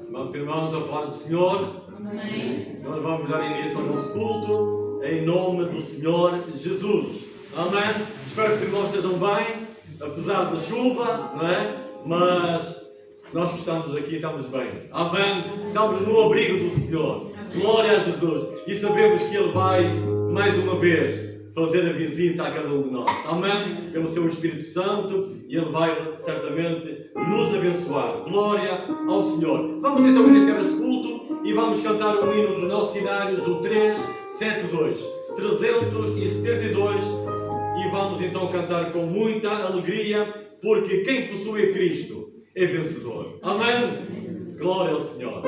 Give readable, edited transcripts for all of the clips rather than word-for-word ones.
Amados irmãos, a paz do Senhor. Amém. Nós vamos dar início ao nosso culto em nome do Senhor Jesus. Amém? Espero que os irmãos estejam bem, apesar da chuva, não é? Mas nós que estamos aqui estamos bem. Amém? Estamos no abrigo do Senhor. Glória a Jesus. E sabemos que Ele vai, mais uma vez, fazer a visita a cada um de nós. Amém? Pelo seu Espírito Santo, e Ele vai certamente nos abençoar. Glória ao Senhor. Vamos então iniciar este culto e vamos cantar o hino dos nossos cenários, o 372. 372. E vamos então cantar com muita alegria, porque quem possui a Cristo é vencedor. Amém? Glória ao Senhor.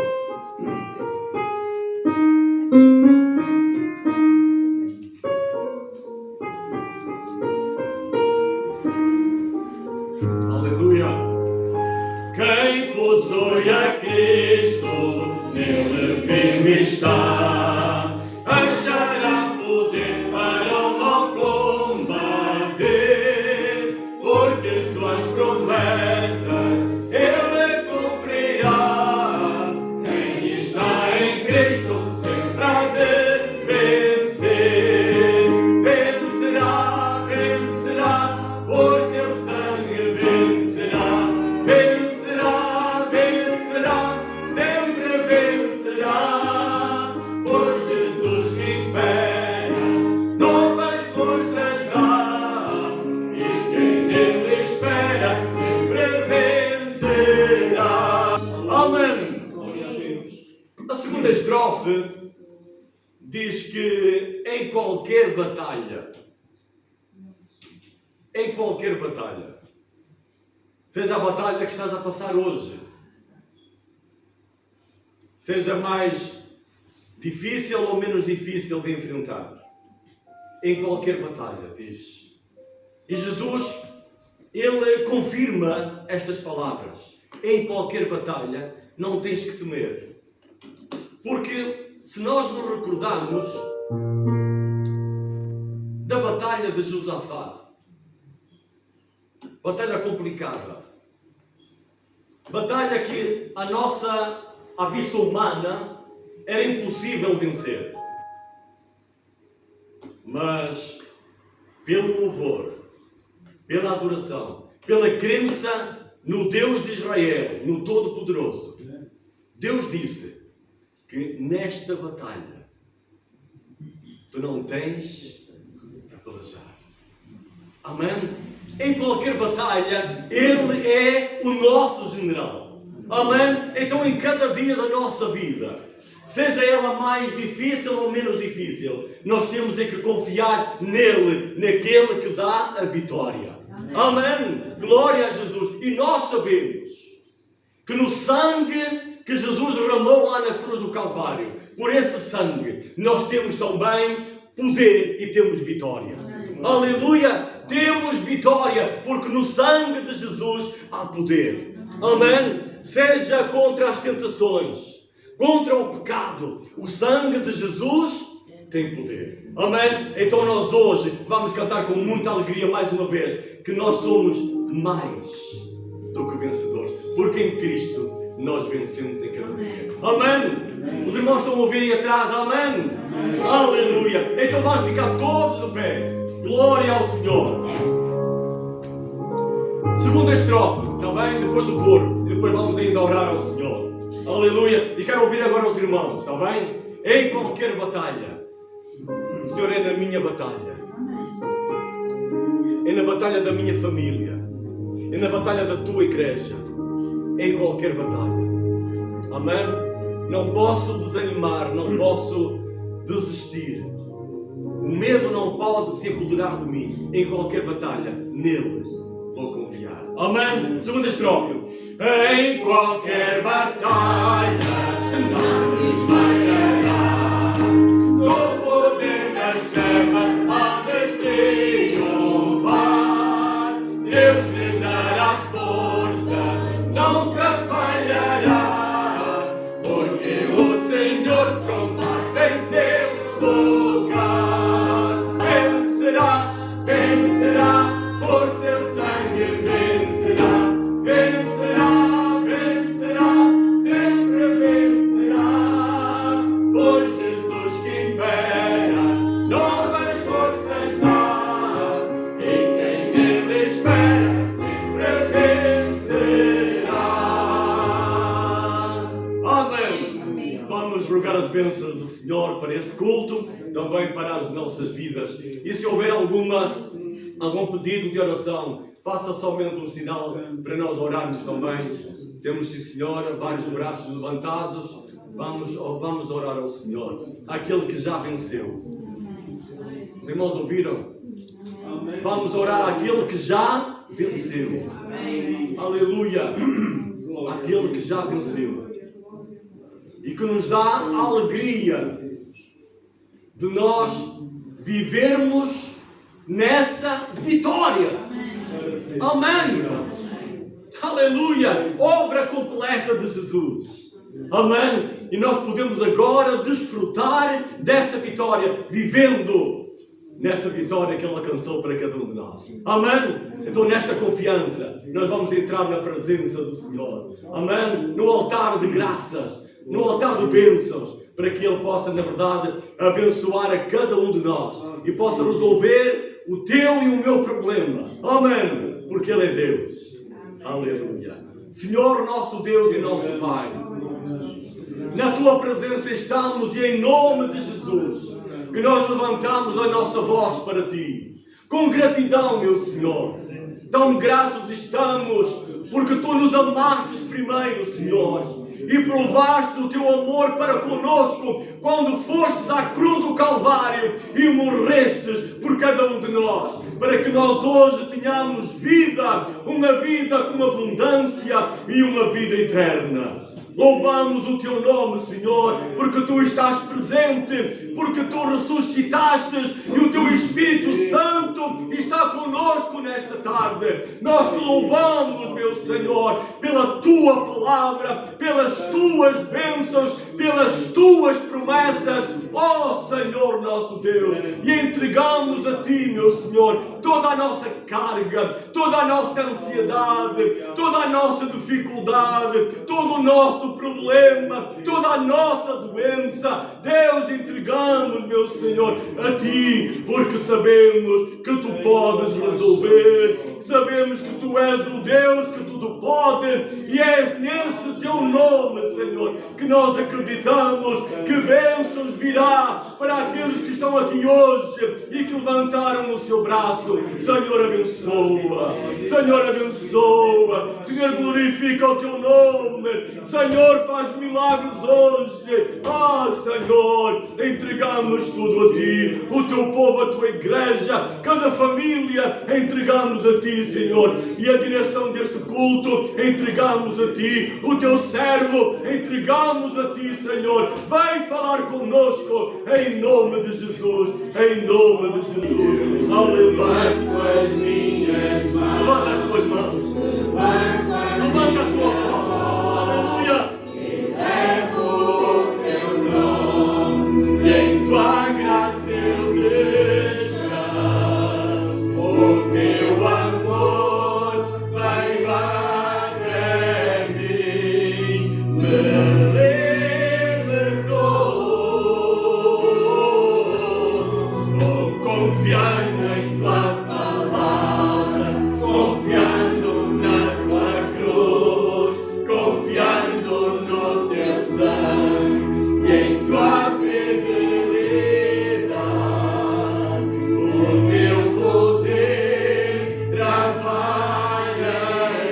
Quem possui a Cristo, nele firme está, achará poder para o mal combater, porque suas promessas ele cumprirá. Quem está em Cristo sempre há de vencer, vencerá, vencerá, por seu sangue vencerá. A segunda estrofe diz que em qualquer batalha, seja a batalha que estás a passar hoje, seja mais difícil ou menos difícil de enfrentar, em qualquer batalha, diz. E Jesus, Ele confirma estas palavras. Em qualquer batalha, não tens que temer. Porque se nós nos recordarmos da batalha de Josafá, batalha complicada, batalha que à vista humana, era impossível vencer. Mas, pelo louvor, pela adoração, pela crença no Deus de Israel, no Todo-Poderoso, Deus disse que nesta batalha tu não tens de pelejar. Amém? Em qualquer batalha, Ele é o nosso general. Amém? Então em cada dia da nossa vida, seja ela mais difícil ou menos difícil, nós temos é que confiar nele, naquele que dá a vitória. Amém? Glória a Jesus. E nós sabemos que no sangue que Jesus derramou lá na cruz do Calvário, por esse sangue, nós temos também poder e temos vitória. Aleluia! Temos vitória, porque no sangue de Jesus há poder. Amém? Seja contra as tentações, contra o pecado, o sangue de Jesus tem poder. Amém? Então nós hoje vamos cantar com muita alegria mais uma vez que nós somos mais do que vencedores, porque em Cristo nós vencemos em cada dia. Amém? Os irmãos estão a ouvir aí atrás? Amém? Aleluia! Então vamos ficar todos de pé. Glória ao Senhor. Segunda estrofe, está bem? Depois do coro. E depois vamos ainda orar ao Senhor. Aleluia! E quero ouvir agora os irmãos, está bem? Em qualquer batalha, o Senhor é na minha batalha. É na batalha da minha família. É na batalha da tua igreja. Em qualquer batalha. Amém? Não posso desanimar, não posso desistir. O medo não pode se apoderar de mim. Em qualquer batalha, nele vou confiar. Amém? Segunda estrofe. Em qualquer batalha, não desmaiará. O poder das trevas há de triunfar. Deus lhe dará força, nunca falhará. Porque o Senhor combate em seu lugar. Vencerá, vencerá, por seu sangue vencerá. Vencerá, vencerá, sempre rogar as bênçãos do Senhor para este culto, também para as nossas vidas. E se houver algum pedido de oração, faça somente um sinal para nós orarmos também. Temos, sim Senhor, vários braços levantados. Vamos orar ao Senhor, aquele que já venceu. Os irmãos ouviram? Vamos orar àquele que já venceu. Aleluia! Aquele que já venceu. E que nos dá a alegria de nós vivermos nessa vitória. Amém, irmãos. Aleluia! Obra completa de Jesus. Amém? E nós podemos agora desfrutar dessa vitória, vivendo nessa vitória que Ele alcançou para cada um de nós. Amém? Então, nesta confiança, nós vamos entrar na presença do Senhor. Amém? No altar de graças, no altar de bênçãos, para que Ele possa, na verdade, abençoar a cada um de nós e possa resolver o teu e o meu problema. Amém? Porque Ele é Deus. Aleluia. Senhor, nosso Deus e nosso Pai, na Tua presença estamos e em nome de Jesus que nós levantamos a nossa voz para Ti. Com gratidão, meu Senhor. Tão gratos estamos porque Tu nos amaste primeiro, Senhor. E provaste o Teu amor para conosco quando fostes à cruz do Calvário e morrestes por cada um de nós, para que nós hoje tenhamos vida, uma vida com abundância e uma vida eterna. Louvamos o Teu nome, Senhor, porque Tu estás presente, porque Tu ressuscitaste e o Teu Espírito Santo está conosco nesta tarde. Nós Te louvamos, meu Senhor, pela Tua palavra, pelas Tuas bênçãos, pelas Tuas promessas, ó Senhor nosso Deus, e entregamos a Ti, meu Senhor, toda a nossa carga, toda a nossa ansiedade, toda a nossa dificuldade, todo o nosso problema, toda a nossa doença. Deus, entregamos, meu Senhor, a Ti, porque sabemos que Tu podes resolver, sabemos que Tu és o Deus que tudo pode, e é nesse Teu nome, Senhor, que nós acreditamos que bênçãos virá para aqueles que estão aqui hoje e que levantaram o seu braço. Senhor, abençoa, Senhor, abençoa, Senhor, glorifica o Teu nome, Senhor, faz milagres hoje. Senhor, entregamos tudo a Ti, o Teu povo, a Tua igreja, cada família, entregamos a Ti, Senhor, e a direção deste culto, entregamos a Ti, o Teu servo, entregamos a Ti, Senhor. Vem falar conosco, em nome de Jesus, em nome de Jesus. Aleluia. As minhas mãos. Levanta as tuas mãos. Levanta a tua voz. Aleluia. E levo o Teu nome, e em Tua graça eu descanso. O Teu amor vai até mim, me libertou. Estou confiando em Tua palavra, confiando na Tua cruz, confiando no Teu sangue e em Tua fidelidade. O Teu poder trabalha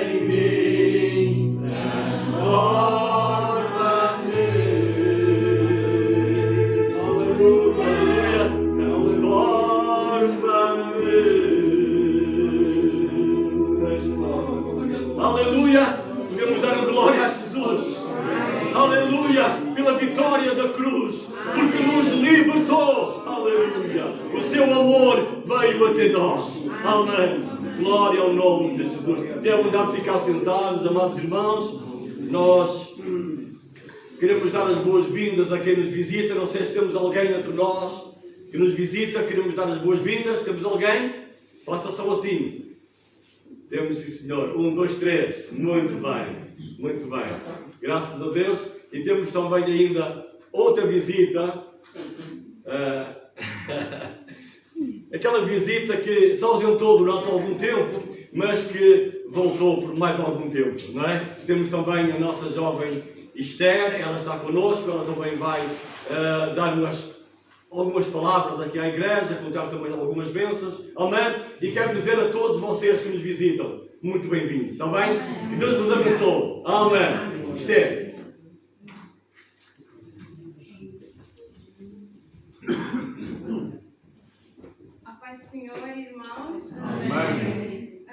em mim, transforma-me. Aleluia, transforma-me. Aleluia, podemos dar a glória a Jesus. Aleluia, pela vitória da cruz, porque nos libertou. Aleluia, o Seu amor veio até nós. Amém. Glória ao nome de Jesus. Devem andar ficar sentados, amados irmãos. Nós queremos dar as boas-vindas a quem nos visita. Não sei se temos alguém entre nós que nos visita. Queremos dar as boas-vindas. Temos alguém? Faça só assim. Temos, sim, Senhor. 1, 2, 3. Muito bem. Muito bem. Graças a Deus. E temos também ainda outra visita. Aquela visita que se ausentou durante algum tempo, mas que voltou por mais algum tempo, não é? Temos também a nossa jovem Esther, ela está connosco, ela também vai dar algumas palavras aqui à igreja, contar também algumas bênçãos. Amém? E quero dizer a todos vocês que nos visitam, muito bem-vindos, está bem? Que Deus nos abençoe. Amém. Esther. A paz do Senhor, irmãos. Amém.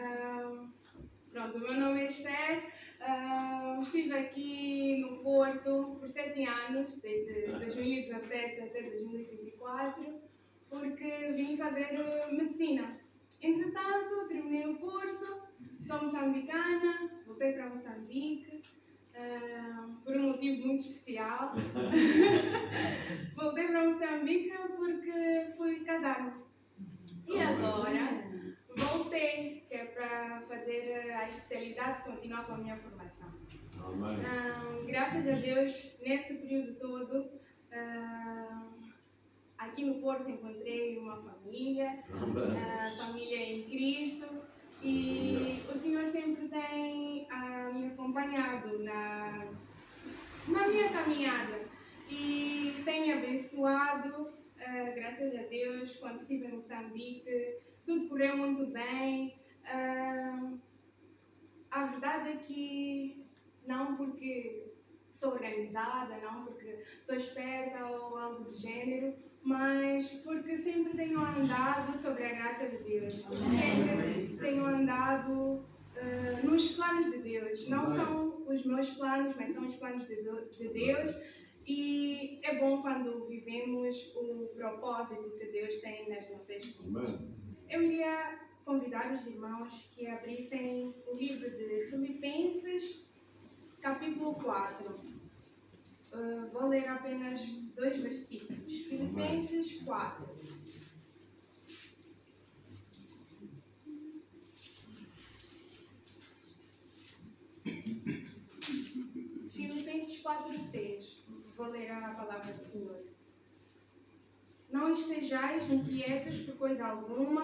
Pronto, o meu nome é Esther. Estive aqui no Porto por 7 anos, desde 2017 até 2024, porque vim fazer medicina. Entretanto, terminei o curso, sou moçambicana, voltei para Moçambique, por um motivo muito especial. Voltei para Moçambique porque fui casar-me. E agora voltei, que é para fazer a especialidade, continuar com a minha formação. Graças a Deus, nesse período todo, aqui no Porto encontrei uma família, família em Cristo, e o Senhor sempre tem me acompanhado na minha caminhada e tem me abençoado, graças a Deus. Quando estive em Moçambique, tudo correu muito bem. A verdade é que não porque sou organizada, não porque sou esperta ou algo do gênero, mas porque sempre tenho andado sobre a graça de Deus. Sempre tenho andado nos planos de Deus. Não são os meus planos, mas são os planos de Deus. E é bom quando vivemos o propósito que Deus tem nas nossas vidas. Eu ia convidar os irmãos que abrissem o livro de Filipenses, capítulo 4. Vou ler apenas 2 versículos. Filipenses 4. Filipenses 4:6. Vou ler a palavra do Senhor. Não estejais inquietos por coisa alguma,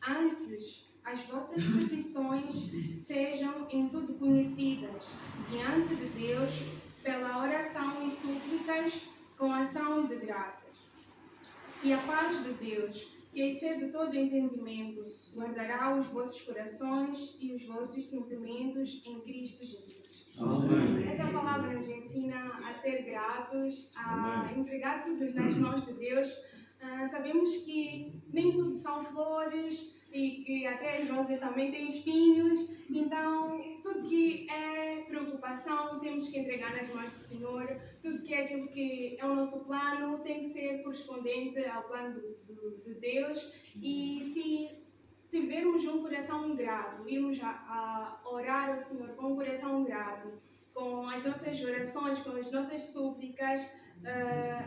antes as vossas petições sejam em tudo conhecidas diante de Deus pela oração e súplicas com ação de graças. E a paz de Deus, que excede todo entendimento, guardará os vossos corações e os vossos sentimentos em Cristo Jesus. Amém. Essa palavra nos ensina a ser gratos, a entregar tudo nas mãos de Deus. Sabemos que nem tudo são flores e que até as rosas também têm espinhos, então tudo que é preocupação temos que entregar nas mãos do Senhor. Tudo que é aquilo que é o nosso plano tem que ser correspondente ao plano de Deus. E se tivermos um coração grato, irmos a orar ao Senhor com um coração grato, com as nossas orações, com as nossas súplicas,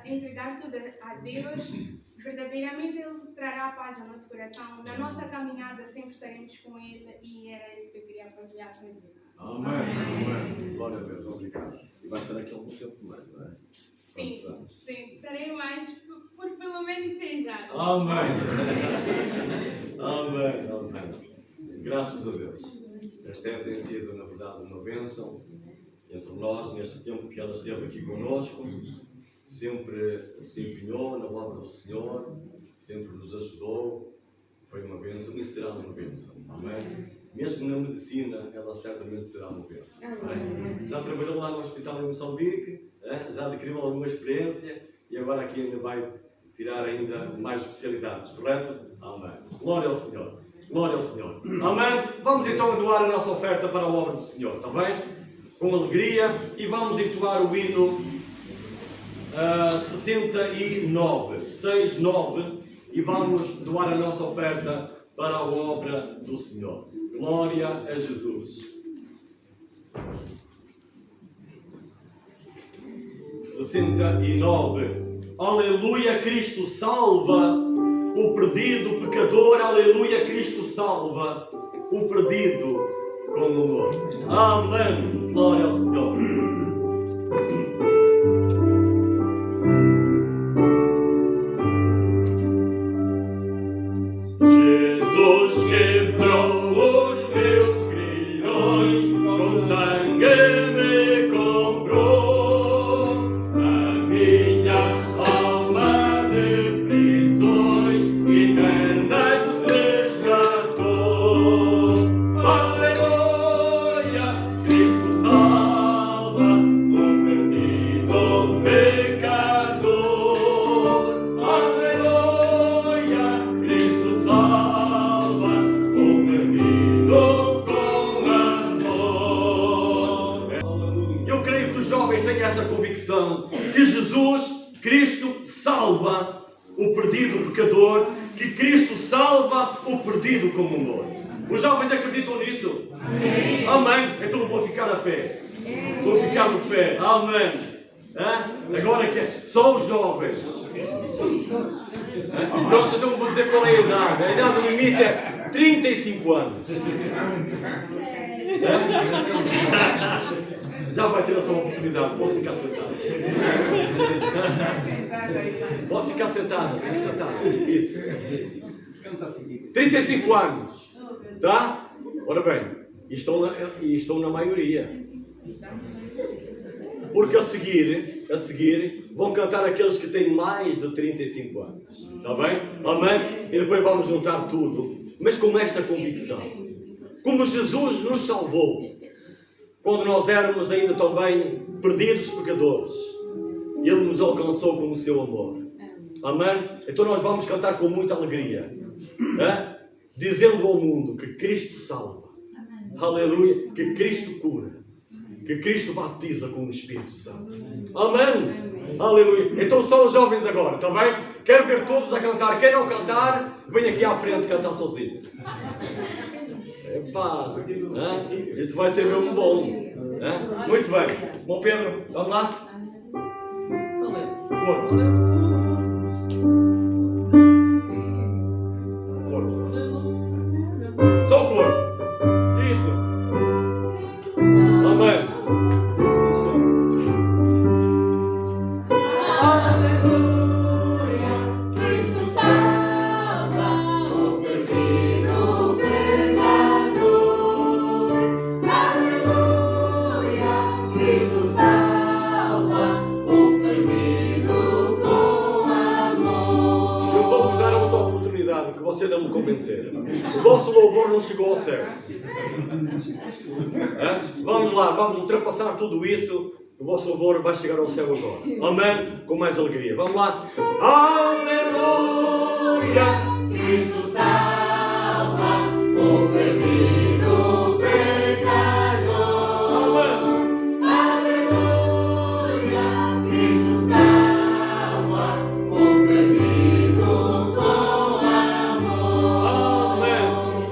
entregar tudo a Deus, verdadeiramente Ele trará a paz ao nosso coração. Na nossa caminhada sempre estaremos com Ele, e era isso que eu queria partilhar com os irmãos. Amém. Glória a Deus, obrigado. E vai estar aqui algum tempo mais, não é? Sim, estarei mais por pelo menos 6 anos. Amém. Amém. Graças a Deus. A Esther tem sido, na verdade, uma bênção entre nós, neste tempo que ela esteve aqui conosco. Sempre se empenhou na obra do Senhor, sempre nos ajudou. Foi uma bênção e será uma bênção. Amém? Mesmo na medicina, ela certamente será uma bênção. Já trabalhou lá no hospital em Moçambique, já adquiriu alguma experiência e agora aqui ainda vai tirar ainda mais especialidades, correto? Amém. Glória ao Senhor. Glória ao Senhor. Amém? Vamos então doar a nossa oferta para a obra do Senhor, está bem? Com alegria, e vamos entoar o hino 69, e vamos doar a nossa oferta para a obra do Senhor. Glória a Jesus. 69. Aleluia, Cristo salva o perdido pecador. Aleluia, Cristo salva o perdido com amor. Amém. Glória ao Senhor. Jesus quebrou os meus grilhões, com sangue me comprou. jovens têm essa convicção que Jesus, Cristo, salva o perdido pecador, que Cristo salva o perdido como morto. Os jovens acreditam nisso? Amém. Amém. Então vou ficar a pé. Vou ficar no pé. Amém. Agora que é só os jovens. Pronto, então vou dizer qual é a idade. A idade limite é 35 anos. Já vai ter a sua oportunidade. Pode ficar sentado. Pode ficar sentado. Fique sentado. Isso. 35 anos. Tá? Ora bem, e estão na maioria. Porque a seguir, vão cantar aqueles que têm mais de 35 anos. Está bem? Amém? E depois vamos juntar tudo. Mas com esta convicção. Como Jesus nos salvou. Quando nós éramos ainda também perdidos pecadores. Ele nos alcançou com o seu amor. Amém? Então nós vamos cantar com muita alegria. Dizendo ao mundo que Cristo salva. Aleluia. Que Cristo cura. Que Cristo batiza com o Espírito Santo. Amém? Aleluia. Então são os jovens agora, está bem? Quero ver todos a cantar. Quem não cantar, vem aqui à frente cantar sozinho. Epá, isto vai ser mesmo bom. Muito bem. Bom Pedro, vamos lá? Coro. Só o coro. Isso. Amém. Aleluia, Cristo salva o perdido pecador. Aleluia, Cristo salva o perdido com amor. Eu vou-vos dar outra oportunidade que você não me convencer. O vosso louvor não chegou ao céu. Vamos lá, vamos ultrapassar tudo isso. O vosso louvor vai chegar ao céu agora. Amém? Com mais alegria. Vamos lá. Aleluia! Cristo salva o perdido pecador. Amém! Aleluia! Cristo salva o perdido com amor. Amém!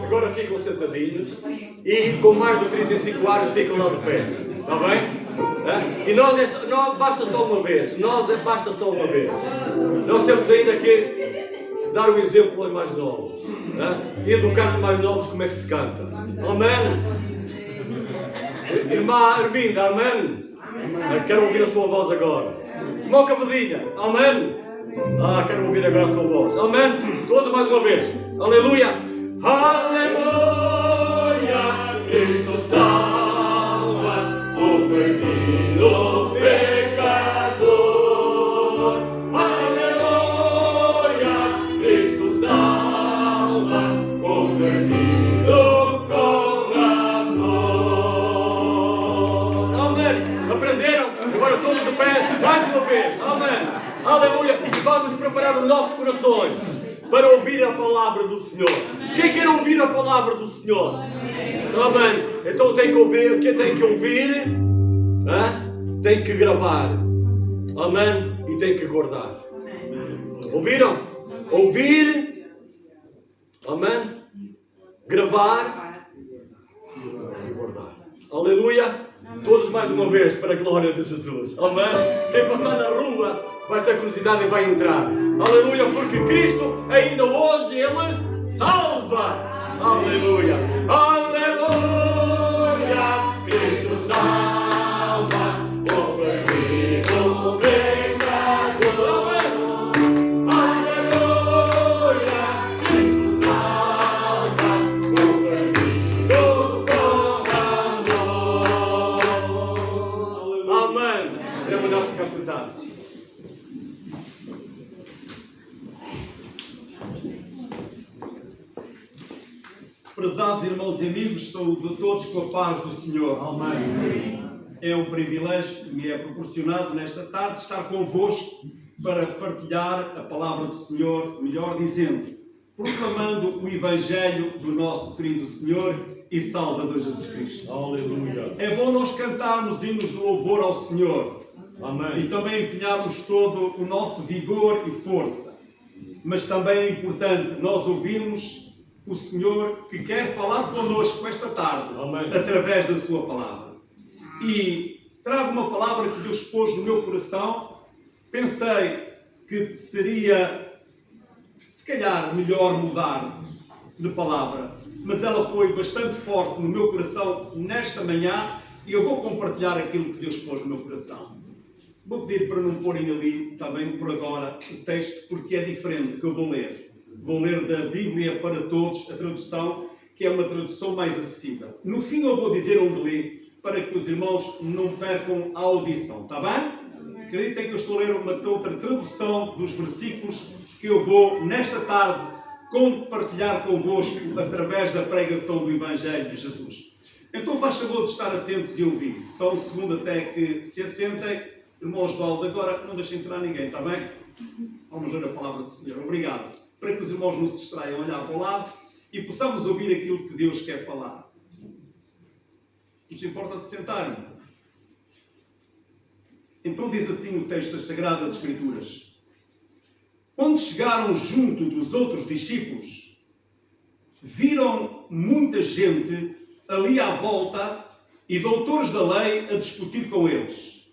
Agora ficam sentadinhos e com mais de 35 anos ficam lá de pé. Está bem? E nós basta só uma vez. Basta só uma vez. Nós temos ainda que dar o exemplo aos mais novos. E educar os mais novos como é que se canta. Amém? Irmã Arminda, amém? Quero ouvir a sua voz agora. Irmão Cavadinha, amém? Quero ouvir agora a sua voz. Amém? Todos mais uma vez. Aleluia! Aleluia! Cristo salva o perdido pecador. Aleluia! Cristo salva o perdido com amor. Amém! Aprenderam? Agora todos de pé, mais uma vez. Amém! Aleluia! E vamos preparar os nossos corações para ouvir a palavra do Senhor. Quem quer ouvir a palavra do Senhor? Amém. Então tem que ouvir. Quem tem que ouvir, tem que gravar. Amém. E tem que guardar. Ouviram? Ouvir. Amém. Gravar e guardar. Aleluia. Todos mais uma vez para a glória de Jesus. Amém. Quem passar na rua vai ter curiosidade e vai entrar. Aleluia, porque Cristo ainda hoje Ele salva. Aleluia. Aleluia. Cristo salva o perdido pecador. Aleluia. Cristo salva o perdido com amor. Amém. Devemos dar ficar sentados. Prezados irmãos e amigos, saúdo a todos com a paz do Senhor. Amém. É um privilégio que me é proporcionado nesta tarde estar convosco para partilhar a palavra do Senhor, melhor dizendo, proclamando o Evangelho do nosso querido Senhor e Salvador Jesus Cristo. Aleluia. É bom nós cantarmos hinos de louvor ao Senhor e Amém. também empenharmos todo o nosso vigor e força. Mas também é importante nós ouvirmos o Senhor que quer falar connosco esta tarde, Amém. através da sua palavra. E trago uma palavra que Deus pôs no meu coração. Pensei que seria, se calhar, melhor mudar de palavra, mas ela foi bastante forte no meu coração nesta manhã e eu vou compartilhar aquilo que Deus pôs no meu coração. Vou pedir para não porem ali, também por agora, o texto, porque é diferente do que eu vou ler. Vou ler da Bíblia para Todos, a tradução, que é uma tradução mais acessível. No fim eu vou dizer onde li, para que os irmãos não percam a audição, está bem? Acreditem que eu estou a ler uma outra tradução dos versículos que eu vou, nesta tarde, compartilhar convosco através da pregação do Evangelho de Jesus. Então faz favor de estar atentos e ouvir. Só um segundo até que se assentem. Irmãos Valdo, agora não deixem entrar ninguém, está bem? Vamos ler a palavra do Senhor. Obrigado. Para que os irmãos não se distraiam a olhar para o lado e possamos ouvir aquilo que Deus quer falar. Nos importa de sentarem. Então diz assim o texto das Sagradas Escrituras. Quando chegaram junto dos outros discípulos, viram muita gente ali à volta e doutores da lei a discutir com eles.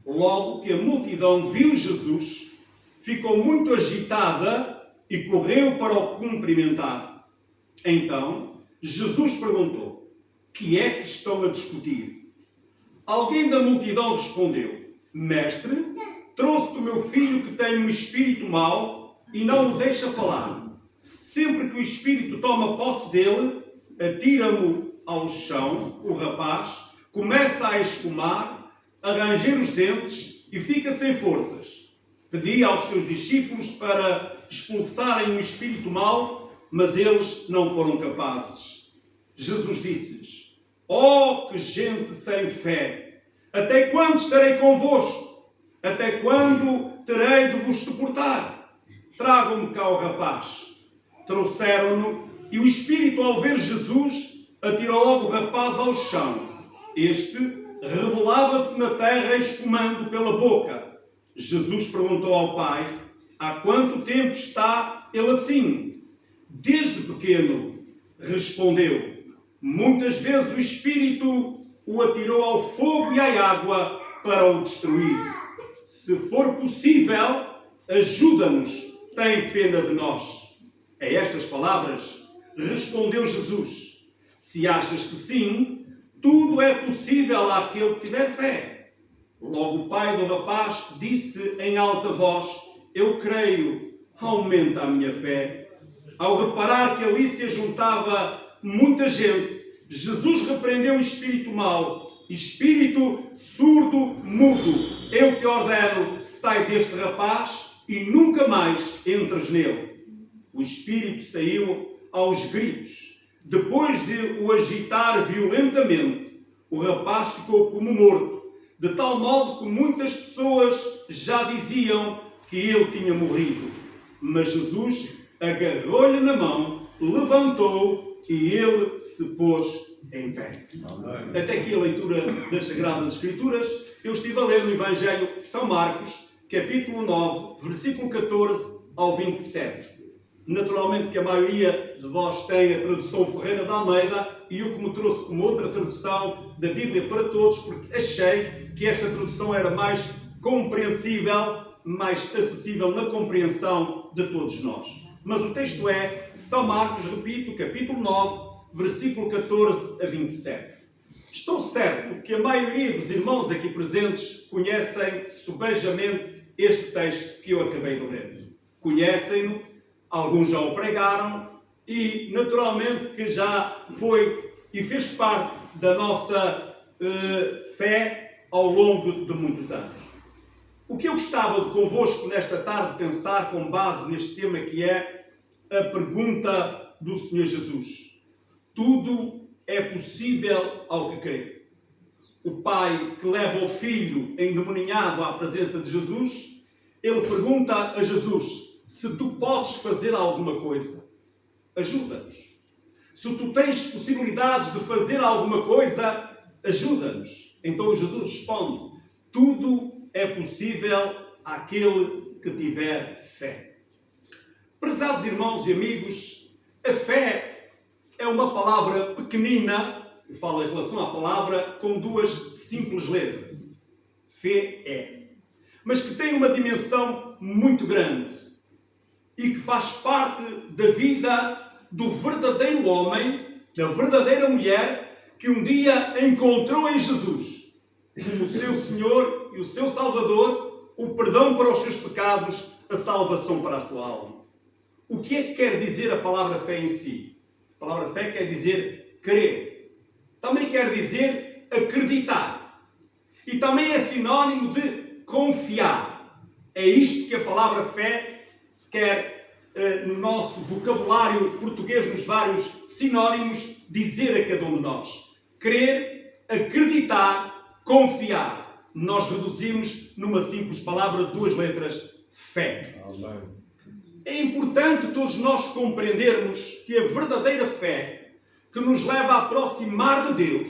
Logo que a multidão viu Jesus, ficou muito agitada e correu para o cumprimentar. Então, Jesus perguntou: que é que estão a discutir? Alguém da multidão respondeu: Mestre, trouxe-te o meu filho que tem um espírito mau e não o deixa falar. Sempre que o espírito toma posse dele, atira-mo ao chão, o rapaz, começa a escumar, a ranger os dentes e fica sem forças. Pedi aos teus discípulos para expulsarem o espírito mau, mas eles não foram capazes. Jesus disse-lhes: Oh, que gente sem fé! Até quando estarei convosco? Até quando terei de vos suportar? Tragam-me cá o rapaz. Trouxeram-no e o espírito, ao ver Jesus, atirou logo o rapaz ao chão. Este rebolava-se na terra, espumando pela boca. Jesus perguntou ao pai: há quanto tempo está ele assim? Desde pequeno, respondeu. Muitas vezes o Espírito o atirou ao fogo e à água para o destruir. Se for possível, ajuda-nos, tem pena de nós. A estas palavras respondeu Jesus: se achas que sim, tudo é possível àquele que tiver fé. Logo o pai do rapaz disse em alta voz: eu creio, aumenta a minha fé. Ao reparar que ali se juntava muita gente, Jesus repreendeu o espírito mau: espírito surdo, mudo, eu te ordeno, sai deste rapaz e nunca mais entres nele. O espírito saiu aos gritos. Depois de o agitar violentamente, o rapaz ficou como morto, de tal modo que muitas pessoas já diziam que ele tinha morrido. Mas Jesus agarrou-lhe na mão, levantou e ele se pôs em pé. Amém. Até aqui a leitura das Sagradas Escrituras. Eu estive a ler no Evangelho de São Marcos, capítulo 9, versículo 14 ao 27. Naturalmente que a maioria de vós tem a tradução Ferreira de Almeida e eu que me trouxe como outra tradução da Bíblia para Todos, porque achei que esta tradução era mais compreensível, mais acessível na compreensão de todos nós. Mas o texto é São Marcos, repito, capítulo 9, versículo 14 a 27. Estou certo que a maioria dos irmãos aqui presentes conhecem subejamente este texto que eu acabei de ler. Conhecem-no, alguns já o pregaram e, naturalmente, que já foi e fez parte da nossa fé ao longo de muitos anos. O que eu gostava de convosco nesta tarde pensar com base neste tema que é a pergunta do Senhor Jesus. Tudo é possível ao que crê. O pai que leva o filho endemoninhado à presença de Jesus, ele pergunta a Jesus: se tu podes fazer alguma coisa, ajuda-nos. Se tu tens possibilidades de fazer alguma coisa, ajuda-nos. Então Jesus responde: tudo é possível àquele que tiver fé. Prezados irmãos e amigos, a fé é uma palavra pequenina, eu falo em relação à palavra, com duas simples letras. Fé é. Mas que tem uma dimensão muito grande e que faz parte da vida do verdadeiro homem, da verdadeira mulher, que um dia encontrou em Jesus, como o seu Senhor e o seu Salvador, o perdão para os seus pecados, a salvação para a sua alma. O que é que quer dizer a palavra fé em si? A palavra fé quer dizer crer. Também quer dizer acreditar. E também é sinónimo de confiar. É isto que a palavra fé quer, no nosso vocabulário português, nos vários sinónimos, dizer a cada um de nós. Crer, acreditar, confiar. Nós reduzimos numa simples palavra, duas letras, fé. Amém. É importante todos nós compreendermos que a verdadeira fé, que nos leva a aproximar de Deus,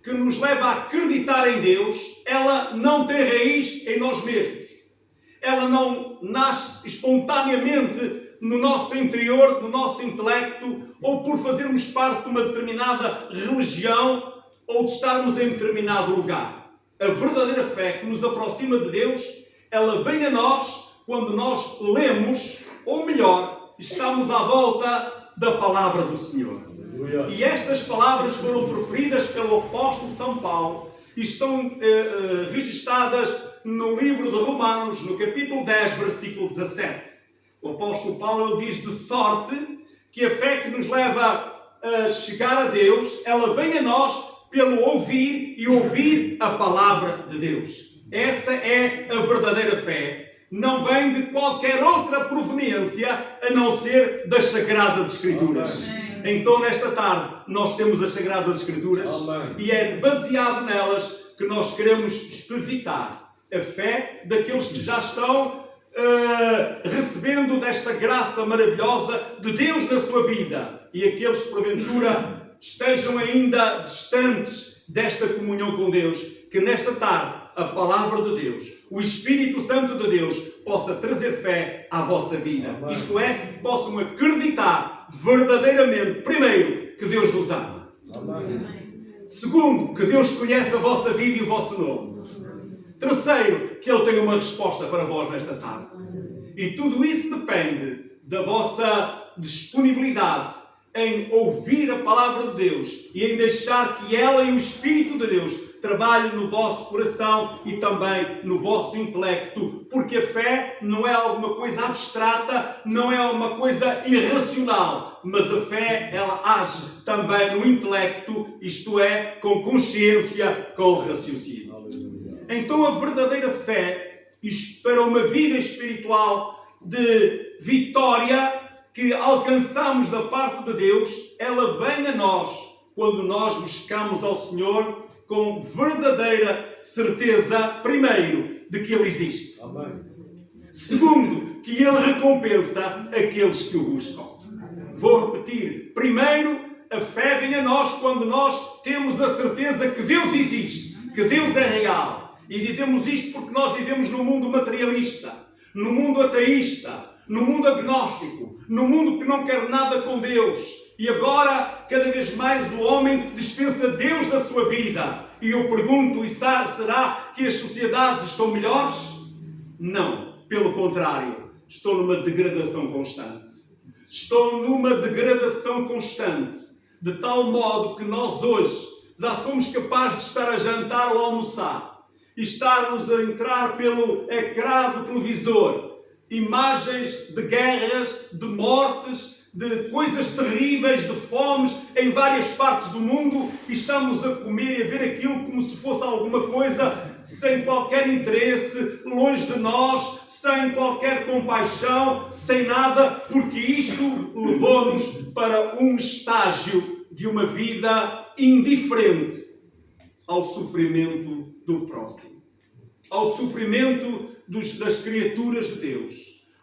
que nos leva a acreditar em Deus, ela não tem raiz em nós mesmos. Ela não nasce espontaneamente no nosso interior, no nosso intelecto, ou por fazermos parte de uma determinada religião, ou de estarmos em determinado lugar. A verdadeira fé que nos aproxima de Deus, ela vem a nós quando nós lemos, ou melhor, estamos à volta da palavra do Senhor. E estas palavras foram proferidas pelo apóstolo São Paulo e estão registadas no livro de Romanos, no capítulo 10, versículo 17. O apóstolo Paulo diz: de sorte que a fé que nos leva a chegar a Deus, ela vem a nós pelo ouvir e ouvir a palavra de Deus. Essa é a verdadeira fé. Não vem de qualquer outra proveniência a não ser das Sagradas Escrituras. Amém. Então, nesta tarde, nós temos as Sagradas Escrituras. Amém. E é baseado nelas que nós queremos explicitar a fé daqueles que já estão recebendo desta graça maravilhosa de Deus na sua vida, e aqueles que porventura estejam ainda distantes desta comunhão com Deus, que nesta tarde a palavra de Deus, o Espírito Santo de Deus, possa trazer fé à vossa vida. Amém. Isto é, possam acreditar verdadeiramente, primeiro, que Deus vos ama. Amém. Segundo, que Deus conhece a vossa vida e o vosso nome. Terceiro, que Ele tem uma resposta para vós nesta tarde. E tudo isso depende da vossa disponibilidade em ouvir a palavra de Deus e em deixar que ela e o Espírito de Deus trabalhem no vosso coração e também no vosso intelecto. Porque a fé não é alguma coisa abstrata, não é uma coisa irracional, mas a fé, ela age também no intelecto, isto é, com consciência, com raciocínio. Então a verdadeira fé, para uma vida espiritual de vitória que alcançamos da parte de Deus, ela vem a nós quando nós buscamos ao Senhor com verdadeira certeza, primeiro, de que Ele existe. Amém. Segundo, que Ele recompensa aqueles que o buscam. Vou repetir. Primeiro, a fé vem a nós quando nós temos a certeza que Deus existe, que Deus é real. E dizemos isto porque nós vivemos num mundo materialista, num mundo ateísta, num mundo agnóstico, num mundo que não quer nada com Deus. E agora, cada vez mais, o homem dispensa Deus da sua vida. E eu pergunto, será que as sociedades estão melhores? Não. Pelo contrário, estão numa degradação constante. Estão numa degradação constante. De tal modo que nós hoje já somos capazes de estar a jantar ou a almoçar e estarmos a entrar pelo ecrã do televisor imagens de guerras, de mortes, de coisas terríveis, de fomes em várias partes do mundo, e estamos a comer e a ver aquilo como se fosse alguma coisa sem qualquer interesse, longe de nós, sem qualquer compaixão, sem nada, porque isto levou-nos para um estágio de uma vida indiferente ao sofrimento do próximo, ao sofrimento das criaturas de Deus,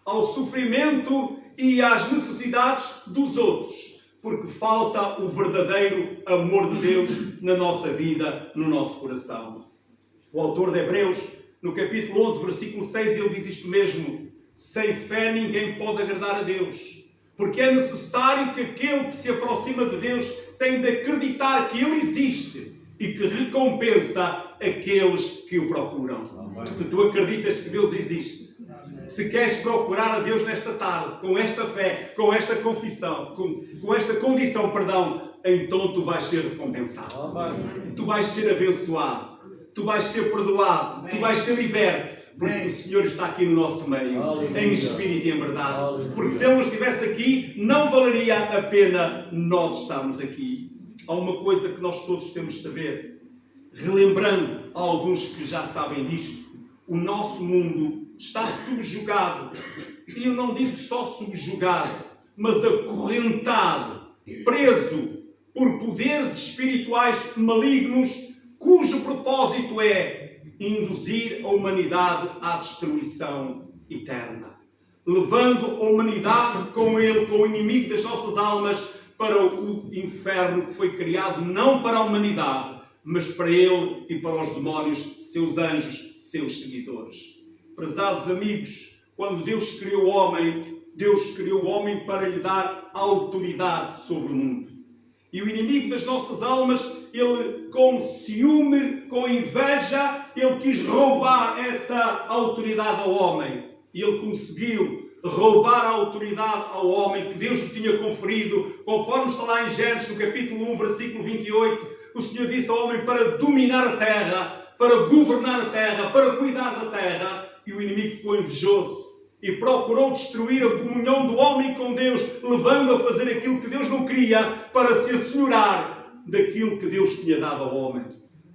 ao sofrimento e às necessidades dos outros. porque falta o verdadeiro amor de Deus na nossa vida, no nosso coração. O autor de Hebreus, no capítulo 11, versículo 6, ele diz isto mesmo: sem fé ninguém pode agradar a Deus, porque é necessário que aquele que se aproxima de Deus tem de acreditar que Ele existe e que recompensa aqueles que o procuram. Se tu acreditas que Deus existe, se queres procurar a Deus nesta tarde, com esta fé, com esta confissão, com esta condição, perdão, então tu vais ser recompensado. Tu vais ser abençoado. Tu vais ser perdoado. Tu vais ser liberto. Porque o Senhor está aqui no nosso meio, em espírito e em verdade. Porque se Ele não estivesse aqui, não valeria a pena nós estarmos aqui. Há uma coisa que nós todos temos de saber, relembrando a alguns que já sabem disto: o nosso mundo está subjugado. E eu não digo só subjugado, mas acorrentado, preso por poderes espirituais malignos, cujo propósito é induzir a humanidade à destruição eterna, levando a humanidade com ele, com o inimigo das nossas almas, para o inferno que foi criado não para a humanidade, mas para ele e para os demónios, seus anjos, seus seguidores. Prezados amigos, quando Deus criou o homem para lhe dar autoridade sobre o mundo. E o inimigo das nossas almas, ele com ciúme, com inveja, ele quis roubar essa autoridade ao homem. E ele conseguiu roubar a autoridade ao homem que Deus lhe tinha conferido, conforme está lá em Gênesis, no capítulo 1, versículo 28. O Senhor disse ao homem para dominar a terra, para governar a terra, para cuidar da terra. E o inimigo ficou invejoso e procurou destruir a comunhão do homem com Deus, levando a fazer aquilo que Deus não queria, para se assenhorar daquilo que Deus tinha dado ao homem.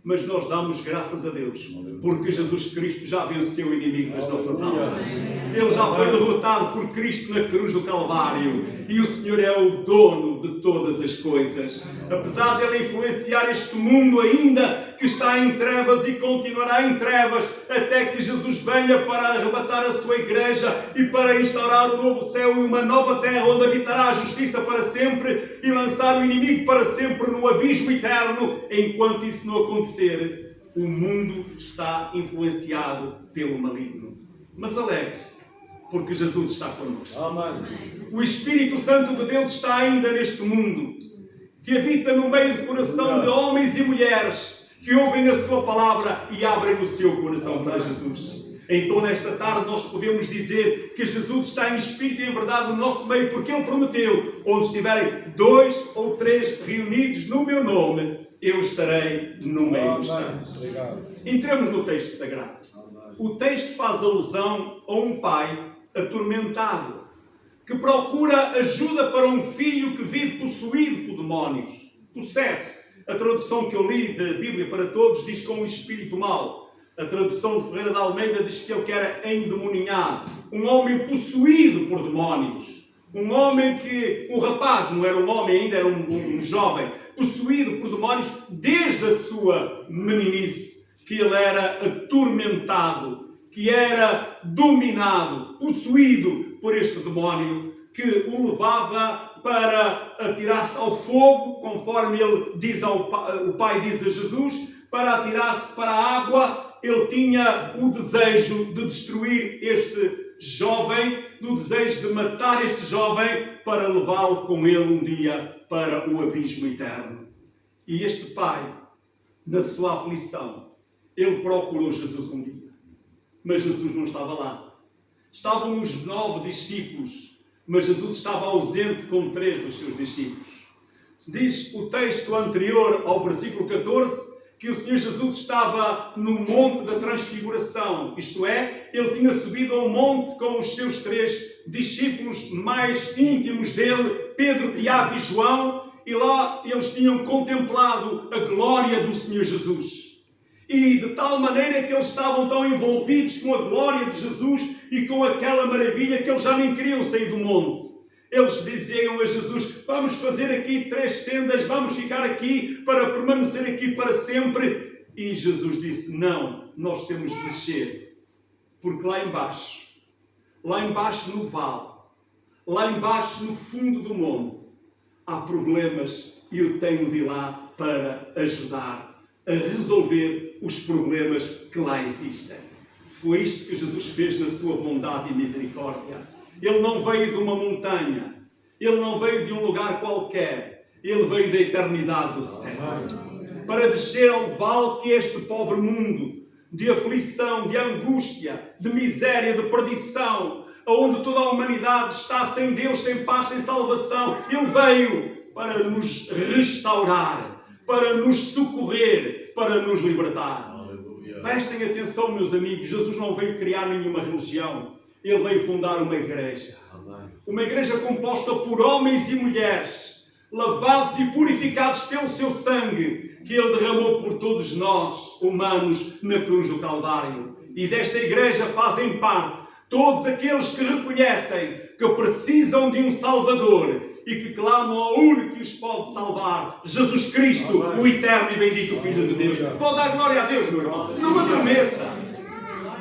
Mas nós damos graças a Deus, porque Jesus Cristo já venceu o inimigo das nossas almas. Ele já foi derrotado por Cristo na cruz do Calvário. E o Senhor é o dono de todas as coisas. Apesar de Ele influenciar este mundo ainda, que está em trevas e continuará em trevas, até que Jesus venha para arrebatar a sua igreja e para instaurar um novo céu e uma nova terra, onde habitará a justiça para sempre e lançar o inimigo para sempre no abismo eterno. Enquanto isso não acontecer, o mundo está influenciado pelo maligno. Mas alegre-se, porque Jesus está connosco. O Espírito Santo de Deus está ainda neste mundo, que habita no meio do coração de homens e mulheres que ouvem a sua palavra e abrem o seu coração para Jesus. Então, nesta tarde, nós podemos dizer que Jesus está em espírito e em verdade no nosso meio, porque Ele prometeu: onde estiverem 2 ou 3 reunidos no meu nome, eu estarei no meio dos santos. Entramos no texto sagrado. O texto faz alusão a um pai atormentado, que procura ajuda para um filho que vive possuído por demónios, possesso. A tradução que eu li da Bíblia para Todos diz com um espírito mau. A tradução de Ferreira de Almeida diz que ele quer endemoninhar. Um homem possuído por demónios. Um homem que, um rapaz, não era um homem ainda, era um jovem, possuído por demónios desde a sua meninice, que ele era atormentado, que era dominado, possuído por este demónio, que o levava para atirar-se ao fogo, conforme ele diz o Pai diz a Jesus, para atirar-se para a água. Ele tinha o desejo de destruir este jovem, o desejo de matar este jovem, para levá-lo com ele um dia para o abismo eterno. E este pai, na sua aflição, ele procurou Jesus um dia, mas Jesus não estava lá. Estavam os 9 discípulos, mas Jesus estava ausente com 3 dos seus discípulos. Diz o texto anterior ao versículo 14 que o Senhor Jesus estava no monte da transfiguração, isto é, ele tinha subido ao monte com os seus 3 discípulos mais íntimos dele, Pedro, Tiago e João, e lá eles tinham contemplado a glória do Senhor Jesus. E de tal maneira que eles estavam tão envolvidos com a glória de Jesus e com aquela maravilha que eles já nem queriam sair do monte. Eles diziam a Jesus: vamos fazer aqui 3 tendas, vamos ficar aqui para permanecer aqui para sempre. E Jesus disse: não, nós temos de descer, porque lá embaixo no vale, lá embaixo no fundo do monte, há problemas e eu tenho de ir lá para ajudar a resolver os problemas que lá existem. Foi isto que Jesus fez na sua bondade e misericórdia. Ele não veio de uma montanha, ele não veio de um lugar qualquer, ele veio da eternidade do céu para descer ao vale que é este pobre mundo, de aflição, de angústia, de miséria, de perdição, onde toda a humanidade está sem Deus, sem paz, sem salvação. Ele veio para nos restaurar, para nos socorrer, para nos libertar. Aleluia. Prestem atenção, meus amigos, Jesus não veio criar nenhuma religião. Ele veio fundar uma igreja. Amém. Uma igreja composta por homens e mulheres, lavados e purificados pelo seu sangue, que Ele derramou por todos nós, humanos, na cruz do Calvário. E desta igreja fazem parte todos aqueles que reconhecem que precisam de um Salvador e que clamam ao único que os pode salvar, Jesus Cristo, Amém. o eterno e bendito Filho de Deus. Pode dar glória a Deus, meu irmão. Não adormeça.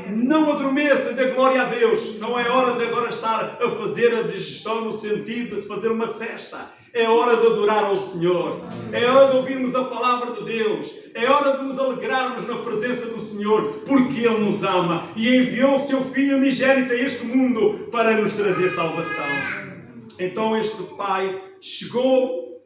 Não adormeça, dê glória a Deus. Não é hora de agora estar a fazer a digestão no sentido de fazer uma cesta. É hora de adorar ao Senhor. É hora de ouvirmos a palavra de Deus. É hora de nos alegrarmos na presença do Senhor, porque Ele nos ama e enviou o seu Filho unigênito a este mundo para nos trazer salvação. Então este pai chegou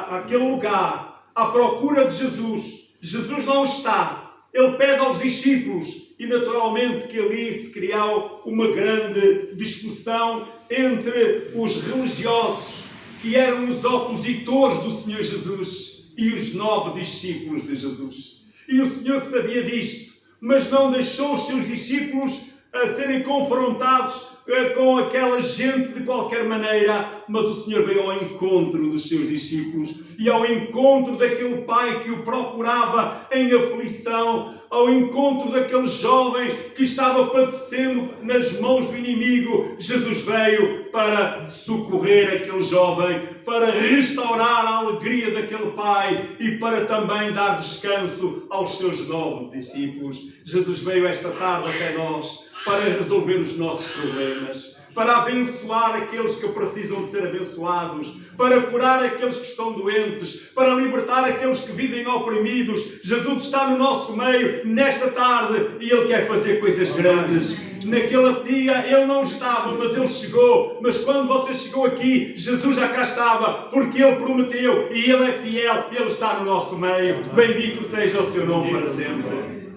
àquele lugar à procura de Jesus. Jesus não está. Ele pede aos discípulos e naturalmente que ali se criou uma grande discussão entre os religiosos, que eram os opositores do Senhor Jesus, e os 9 discípulos de Jesus. E o Senhor sabia disto, mas não deixou os seus discípulos a serem confrontados com aquela gente de qualquer maneira, mas o Senhor veio ao encontro dos seus discípulos e ao encontro daquele pai que o procurava em aflição, ao encontro daquele jovem que estava padecendo nas mãos do inimigo. Jesus veio para socorrer aquele jovem, para restaurar a alegria daquele pai e para também dar descanso aos seus 9 discípulos. Jesus veio esta tarde até nós para resolver os nossos problemas, para abençoar aqueles que precisam de ser abençoados, para curar aqueles que estão doentes, para libertar aqueles que vivem oprimidos. Jesus está no nosso meio nesta tarde e Ele quer fazer coisas grandes. Naquele dia Ele não estava, mas Ele chegou. Mas quando você chegou aqui, Jesus já cá estava, porque Ele prometeu e Ele é fiel. Ele está no nosso meio. Bendito seja o seu nome para sempre.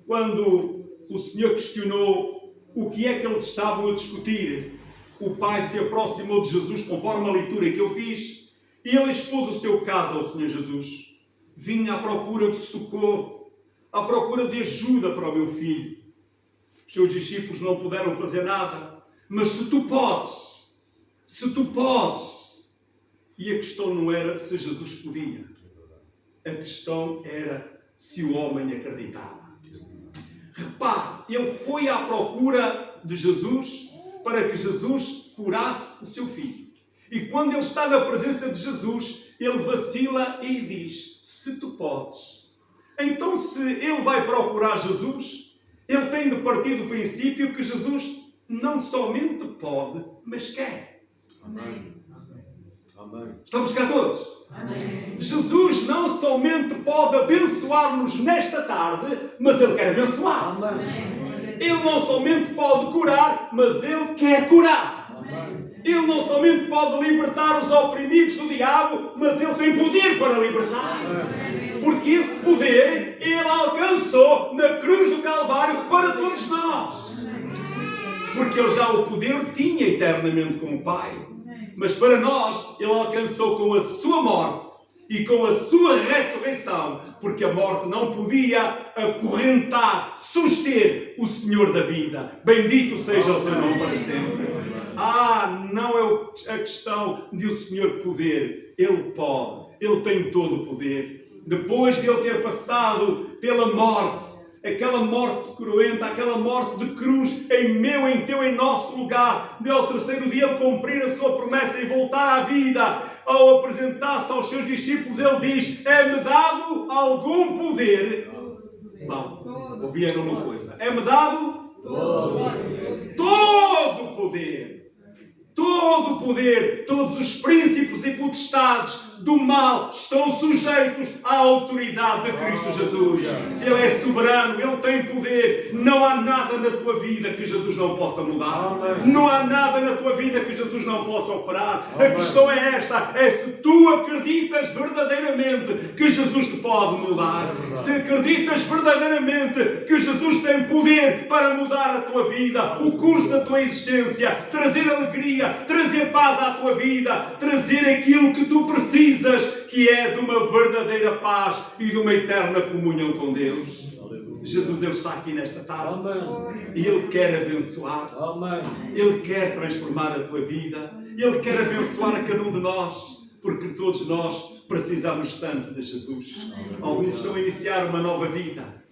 Quando o Senhor questionou o que é que eles estavam a discutir, o pai se aproximou de Jesus, conforme a leitura que eu fiz, e ele expôs o seu caso ao Senhor Jesus. Vinha à procura de socorro, à procura de ajuda para o meu filho. Os seus discípulos não puderam fazer nada, mas se tu podes, e a questão não era se Jesus podia, a questão era se o homem acreditava. Repare, ele foi à procura de Jesus para que Jesus curasse o seu filho. E quando ele está na presença de Jesus, ele vacila e diz: se tu podes. Então, se ele vai procurar Jesus, ele tem de partir do princípio que Jesus não somente pode, mas quer. Amém. Amém. Estamos cá todos? Amém. Jesus não somente pode abençoar-nos nesta tarde, mas Ele quer abençoar. Ele não somente pode curar, mas Ele quer curar. Ele não somente pode libertar os oprimidos do diabo, mas Ele tem poder para libertar. Porque esse poder Ele alcançou na cruz do Calvário para todos nós. Porque Ele já o poder tinha eternamente como Pai. Mas para nós, Ele alcançou com a sua morte e com a sua ressurreição, porque a morte não podia acorrentar, suster o Senhor da vida. Bendito seja o seu nome para sempre. Não é a questão de o Senhor poder. Ele pode. Ele tem todo o poder. Depois de Ele ter passado pela morte, aquela morte cruenta, aquela morte de cruz, em meu, em teu, em nosso lugar, de ao terceiro dia Ele cumprir a sua promessa e voltar à vida, ao apresentar-se aos seus discípulos, Ele diz: é-me dado algum poder. Não, ouviram uma coisa: é-me dado todo o poder. Todo todo o poder, todos os príncipes e potestades do mal estão sujeitos à autoridade de Cristo Jesus. Ele é soberano, Ele tem poder. Não há nada na tua vida que Jesus não possa mudar. Não há nada na tua vida que Jesus não possa operar. A questão é esta, é se tu acreditas verdadeiramente que Jesus te pode mudar. Se acreditas verdadeiramente que Jesus tem poder para mudar a tua vida, o curso da tua existência, trazer alegria, trazer paz à tua vida, trazer aquilo que tu precisas, que é de uma verdadeira paz e de uma eterna comunhão com Deus. Jesus, Ele está aqui nesta tarde. E Ele quer abençoar. Ele quer transformar a tua vida. Ele quer abençoar a cada um de nós, porque todos nós precisamos tanto de Jesus. Alguns estão a iniciar uma nova vida.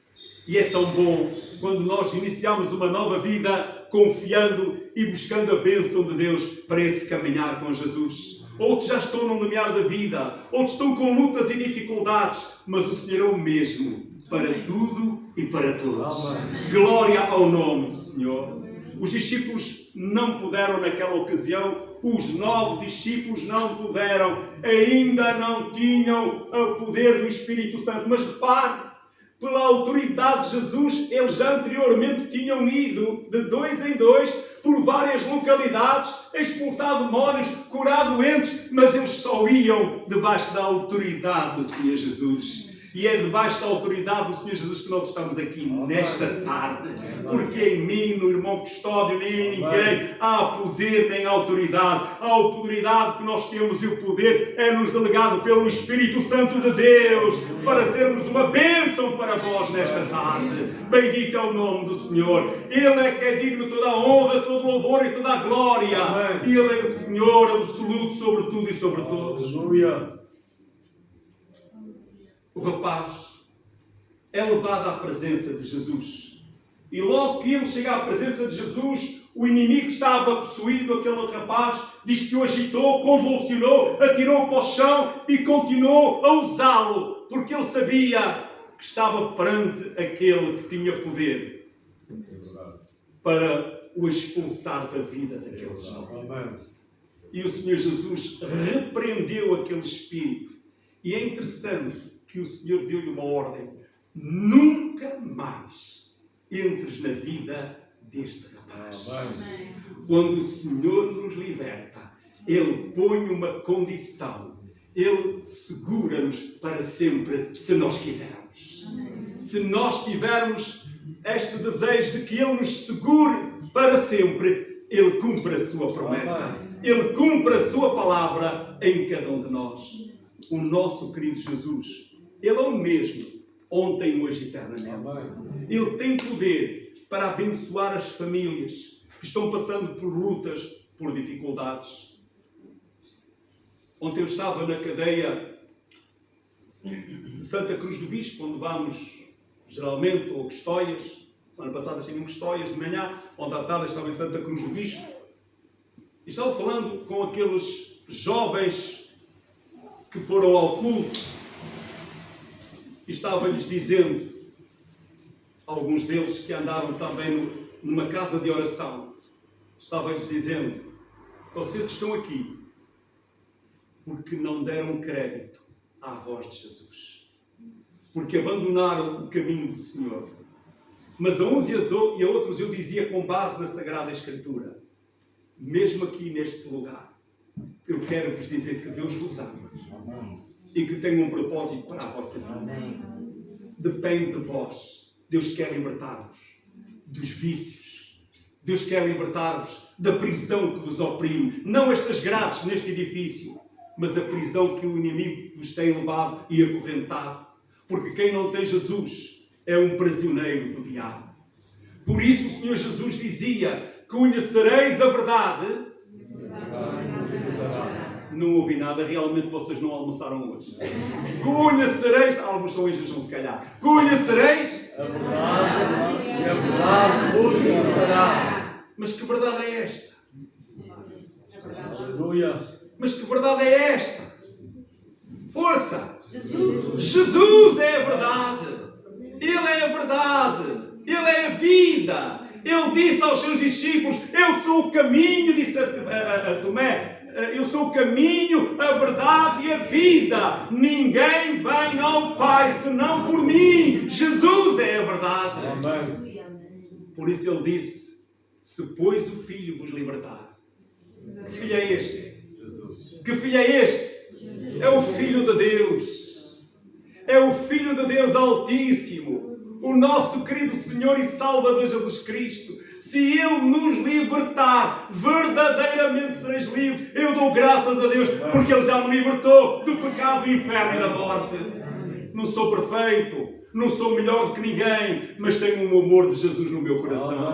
E é tão bom quando nós iniciamos uma nova vida confiando e buscando a bênção de Deus para esse caminhar com Jesus. Outros já estão no limiar da vida, outros estão com lutas e dificuldades, mas o Senhor é o mesmo para tudo e para todos. Glória ao nome do Senhor. Os discípulos não puderam naquela ocasião, os 9 discípulos não puderam, ainda não tinham o poder do Espírito Santo. Mas repare, pela autoridade de Jesus, eles já anteriormente tinham ido de 2 em 2 por várias localidades, expulsado demónios, curado doentes, mas eles só iam debaixo da autoridade do Senhor Jesus. E é debaixo da autoridade do Senhor Jesus que nós estamos aqui nesta tarde. Porque em mim, no irmão Custódio, nem em ninguém há poder nem autoridade. A autoridade que nós temos e o poder é nos delegado pelo Espírito Santo de Deus para sermos uma bênção para vós nesta tarde. Bendito é o nome do Senhor. Ele é que é digno de toda a honra, todo o louvor e toda a glória. Ele é o Senhor absoluto sobre tudo e sobre todos. Aleluia. O rapaz é levado à presença de Jesus. E logo que ele chega à presença de Jesus, o inimigo estava possuído, aquele rapaz, diz que o agitou, convulsionou, atirou para o chão e continuou a usá-lo, porque ele sabia que estava perante aquele que tinha poder para o expulsar da vida daquele jovem. E o Senhor Jesus repreendeu aquele espírito. E é interessante que o Senhor deu-lhe uma ordem: nunca mais entres na vida deste rapaz. Quando o Senhor nos liberta, Ele põe uma condição. Ele segura-nos para sempre, se nós quisermos. Se nós tivermos este desejo de que Ele nos segure para sempre, Ele cumpre a sua promessa. Ele cumpre a sua palavra em cada um de nós. O nosso querido Jesus, Ele é o mesmo, ontem, hoje e eternamente. Ele tem poder para abençoar as famílias que estão passando por lutas, por dificuldades. Ontem eu estava na cadeia de Santa Cruz do Bispo, onde vamos geralmente, ou Custóias. Semana passada estive em Custóias de manhã, ontem à tarde estava em Santa Cruz do Bispo. E estava falando com aqueles jovens que foram ao culto. E estava-lhes dizendo, alguns deles que andaram também numa casa de oração, estava-lhes dizendo: vocês estão aqui porque não deram crédito à voz de Jesus, porque abandonaram o caminho do Senhor. Mas a uns e a outros eu dizia, com base na Sagrada Escritura, mesmo aqui neste lugar, eu quero vos dizer que Deus vos ama e que tem um propósito para a vossa vida. Depende de vós. Deus quer libertar-vos dos vícios. Deus quer libertar-vos da prisão que vos oprime. Não estas grades neste edifício, mas a prisão que o inimigo vos tem levado e acorrentado. Porque quem não tem Jesus é um prisioneiro do diabo. Por isso o Senhor Jesus dizia: conhecereis a verdade. Não ouvi nada, realmente vocês não almoçaram hoje. Conhecereis, alguns são em jejum se calhar. Conhecereis a verdade, e a verdade vos libertará. Mas que verdade é esta? Aleluia. Mas que verdade é esta? Força! Jesus é a verdade. Ele é a verdade. Ele é a vida. Ele disse aos seus discípulos: eu sou o caminho, disse a Tomé, eu sou o caminho, a verdade e a vida. Ninguém vem ao Pai senão por mim. Jesus é a verdade. Amém. Por isso ele disse: se pois o Filho vos libertar. Que filho é este? Jesus. Que filho é este? É o Filho de Deus. É o Filho de Deus Altíssimo. O nosso querido Senhor e Salvador Jesus Cristo. Se Ele nos libertar, verdadeiramente sereis livres. Eu dou graças a Deus, porque Ele já me libertou do pecado, do inferno e da morte. Não sou perfeito, não sou melhor do que ninguém, mas tenho o amor de Jesus no meu coração.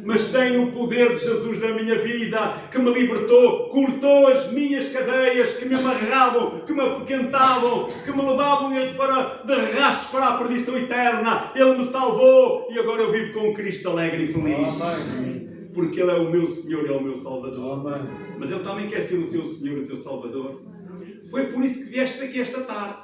Mas tenho o poder de Jesus na minha vida, que me libertou, cortou as minhas cadeias, que me amarravam, que me apequentavam, que me levavam de rastros para a perdição eterna. Ele me salvou e agora eu vivo com Cristo alegre e feliz. Amém. Porque Ele é o meu Senhor e é o meu Salvador. Amém. Mas Ele também quer ser o teu Senhor e o teu Salvador. Foi por isso que vieste aqui esta tarde.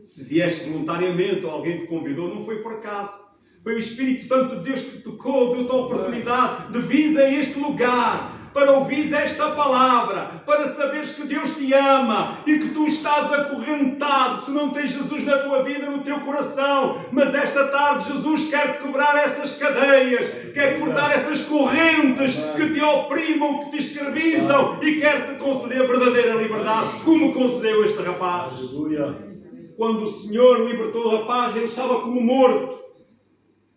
Se vieste voluntariamente ou alguém te convidou, não foi por acaso. Foi o Espírito Santo de Deus que te tocou, deu-te a oportunidade de vir a este lugar, para ouvires esta palavra, para saberes que Deus te ama e que tu estás acorrentado se não tens Jesus na tua vida, no teu coração. Mas esta tarde Jesus quer quebrar essas cadeias, quer cortar essas correntes que te oprimam, que te escravizam e quer te conceder a verdadeira liberdade, como concedeu este rapaz. Aleluia. Quando o Senhor libertou o rapaz, ele estava como morto.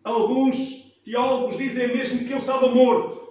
Alguns teólogos dizem mesmo que ele estava morto.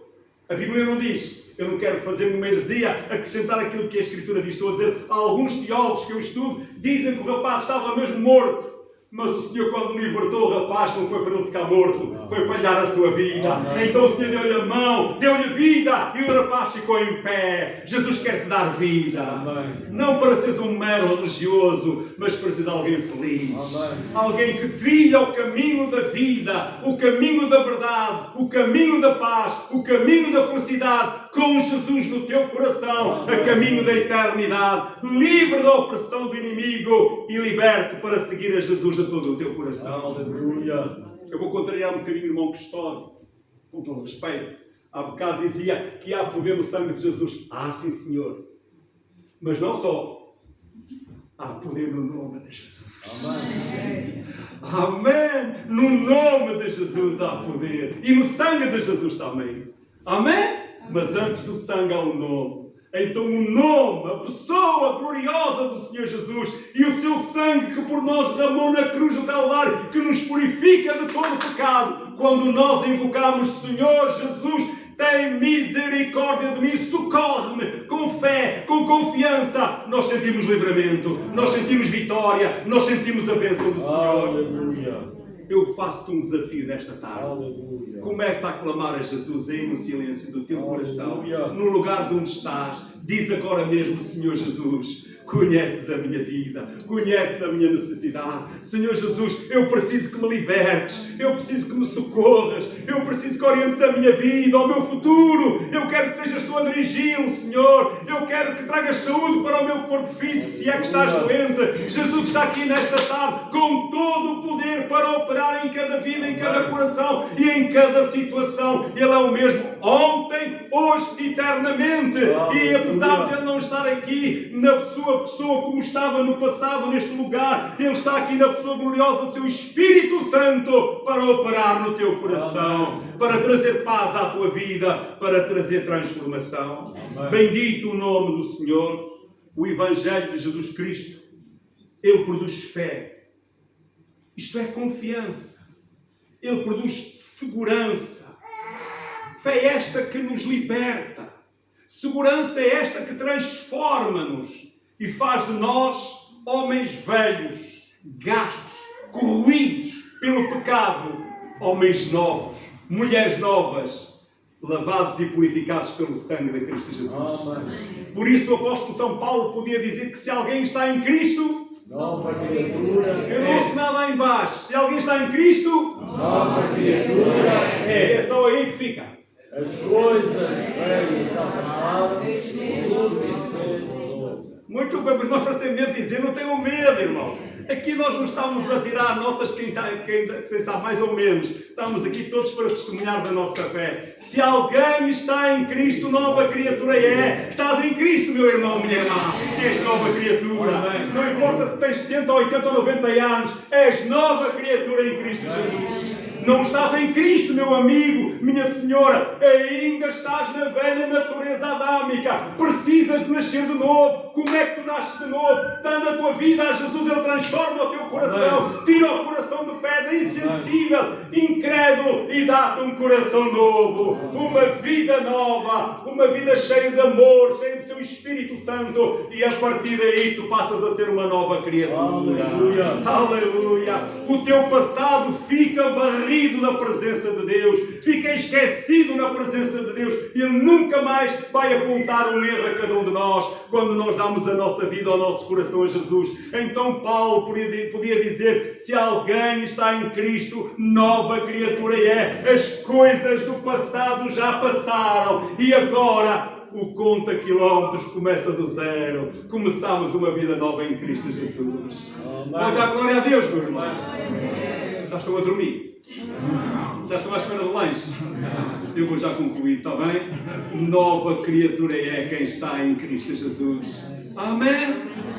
A Bíblia não diz. Eu não quero fazer uma heresia, acrescentar aquilo que a Escritura diz. Estou a dizer, alguns teólogos que eu estudo dizem que o rapaz estava mesmo morto. Mas o Senhor, quando libertou o rapaz, não foi para ele ficar morto, foi para lhe dar a sua vida. Então o Senhor deu-lhe a mão, deu-lhe vida e o rapaz ficou em pé. Jesus quer te dar vida. Amém. Não para seres um mero religioso, mas para seres alguém feliz. Amém. Alguém que trilha o caminho da vida, o caminho da verdade, o caminho da paz, o caminho da felicidade, com Jesus no teu coração, a caminho da eternidade, livre da opressão do inimigo e liberto para seguir a Jesus a todo o teu coração. Aleluia. Eu vou contrariar um bocadinho o irmão Custódio, com todo respeito. Há bocado dizia que há poder no sangue de Jesus. Ah, sim, Senhor. Mas não só. Há poder no nome de Jesus. Amém. Amém. No nome de Jesus há poder. E no sangue de Jesus também. Amém? Mas antes do sangue há o nome. Então o nome, a pessoa gloriosa do Senhor Jesus e o seu sangue que por nós derramou na cruz do Calvário, que nos purifica de todo o pecado. Quando nós invocamos Senhor Jesus, tem misericórdia de mim, socorre-me, com fé, com confiança. Nós sentimos livramento, nós sentimos vitória, nós sentimos a bênção do Senhor. Aleluia. Eu faço-te um desafio nesta tarde. Aleluia. Começa a clamar a Jesus aí no silêncio do teu coração, Aleluia. no lugar onde estás. Diz agora mesmo, Senhor Jesus, conheces a minha vida, conheces a minha necessidade. Senhor Jesus, eu preciso que me libertes, eu preciso que me socorras, eu preciso que orientes a minha vida, o meu futuro. Eu quero que sejas tu a dirigi-lo, Senhor. Eu quero que tragas saúde para o meu corpo físico, se é que estás doente. Jesus está aqui nesta tarde com todo o poder para operar em cada vida, em cada coração e em cada situação. Ele é o mesmo ontem, hoje e eternamente. E apesar de ele não estar aqui na sua pessoa como estava no passado neste lugar, ele está aqui na pessoa gloriosa do seu Espírito Santo para operar no teu coração, para trazer paz à tua vida, para trazer transformação. Amém. Bendito o nome do Senhor. O Evangelho de Jesus Cristo, ele produz fé. Isto é confiança. Ele produz segurança. Fé é esta que nos liberta. Segurança é esta que transforma-nos e faz de nós homens velhos, gastos, corroídos pelo pecado, homens novos, mulheres novas, lavados e purificados pelo sangue de Cristo Jesus. Amém. Por isso o apóstolo São Paulo podia dizer que se alguém está em Cristo, Nova criatura eu não ouço nada lá em baixo. Se alguém está em Cristo, Nova criatura é só aí que fica. As coisas velhas já passaram, tudo se fez novo. Muito bem, mas nós temos medo de dizer, não tenham medo, irmão. Aqui nós não estamos a tirar notas quem sabe mais ou menos. Estamos aqui todos para testemunhar da nossa fé. Se alguém está em Cristo, nova criatura é. Estás em Cristo, meu irmão, minha irmã. És nova criatura. Amém. Não importa se tens 70, 80 ou 90 anos. És nova criatura em Cristo Jesus. Não estás em Cristo, meu amigo, minha senhora. Ainda estás na velha natureza adâmica. Precisas de nascer de novo. Como é que tu nasces de novo? Dando a tua vida a Jesus, Ele transforma o teu coração. Tira o coração de pedra, insensível, incrédulo, e dá-te um coração novo. Uma vida nova. Uma vida cheia de amor, cheia do seu Espírito Santo. E a partir daí tu passas a ser uma nova criatura. Aleluia. Aleluia. O teu passado fica varrido da presença de Deus, fica esquecido na presença de Deus. Ele nunca mais vai apontar um erro a cada um de nós quando nós damos a nossa vida ao nosso coração a Jesus. Então Paulo podia dizer: se alguém está em Cristo, nova criatura é. As coisas do passado já passaram e agora o conta quilómetros começa do zero. Começamos uma vida nova em Cristo Jesus. Vai dar glória a Deus, meu irmão. Já estão a dormir? Já estão à espera do lanche? Eu vou já concluir, está bem? Nova criatura é quem está em Cristo Jesus. Amém?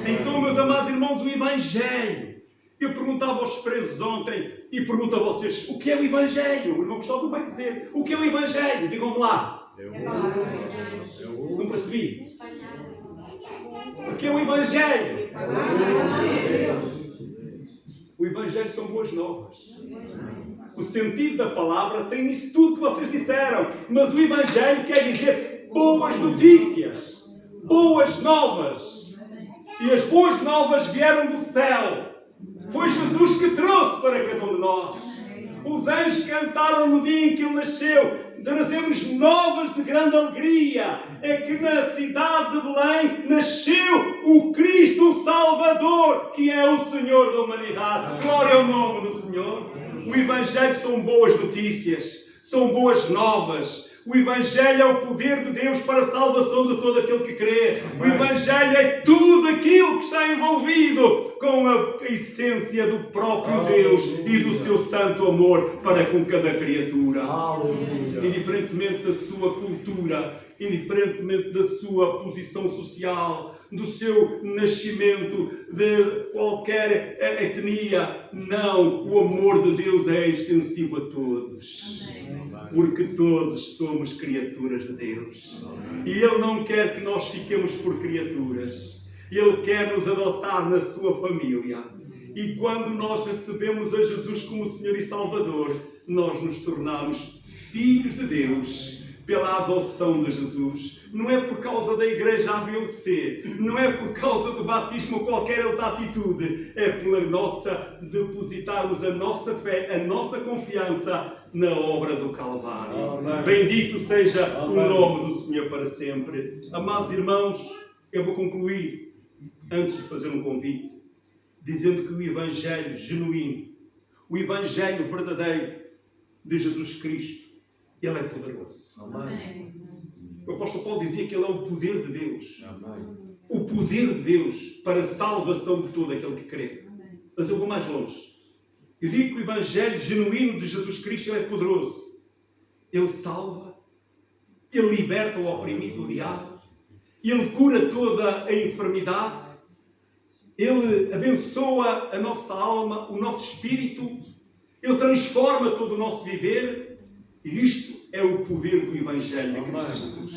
Então, meus amados irmãos, o Evangelho. Eu perguntava aos presos ontem e pergunto a vocês: o que é o Evangelho? O irmão Gustavo vai dizer: o que é o Evangelho? Digam-me lá. Não percebi. O que é o Evangelho? O Evangelho são boas novas. O sentido da palavra tem isso tudo que vocês disseram. Mas o Evangelho quer dizer boas notícias. Boas novas. E as boas novas vieram do céu. Foi Jesus que trouxe para cada um de nós. Os anjos cantaram no dia em que Ele nasceu. Trazemos novas de grande alegria. É que na cidade de Belém nasceu o Cristo, o Salvador, que é o Senhor da humanidade. Glória ao nome do Senhor. O Evangelho são boas notícias, são boas novas. O Evangelho é o poder de Deus para a salvação de todo aquele que crê. O Evangelho é tudo aquilo que está envolvido com a essência do próprio Deus e do seu santo amor para com cada criatura. Indiferentemente da sua cultura, indiferentemente da sua posição social, do seu nascimento, de qualquer etnia. Não, o amor de Deus é extensivo a todos. Porque todos somos criaturas de Deus. E Ele não quer que nós fiquemos por criaturas. Ele quer nos adotar na sua família. E quando nós recebemos a Jesus como Senhor e Salvador, nós nos tornamos filhos de Deus pela adoção de Jesus. Não é por causa da igreja A, B ou C. Não é por causa do batismo ou qualquer outra atitude. É pela nossa depositarmos a nossa fé, a nossa confiança na obra do Calvário. Amém. Bendito seja Amém. o nome do Senhor para sempre. Amados irmãos, eu vou concluir, antes de fazer um convite, dizendo que o Evangelho genuíno, o Evangelho verdadeiro de Jesus Cristo, Ele é poderoso. Amém. O apóstolo Paulo dizia que Ele é o poder de Deus. Amém. O poder de Deus para a salvação de todo aquele que crê. Mas eu vou mais longe. Eu digo que o Evangelho genuíno de Jesus Cristo, Ele é poderoso. Ele salva. Ele liberta o oprimido, o diabo. Ele cura toda a enfermidade. Ele abençoa a nossa alma, o nosso espírito. Ele transforma todo o nosso viver. E isto é o poder do Evangelho de Cristo Jesus.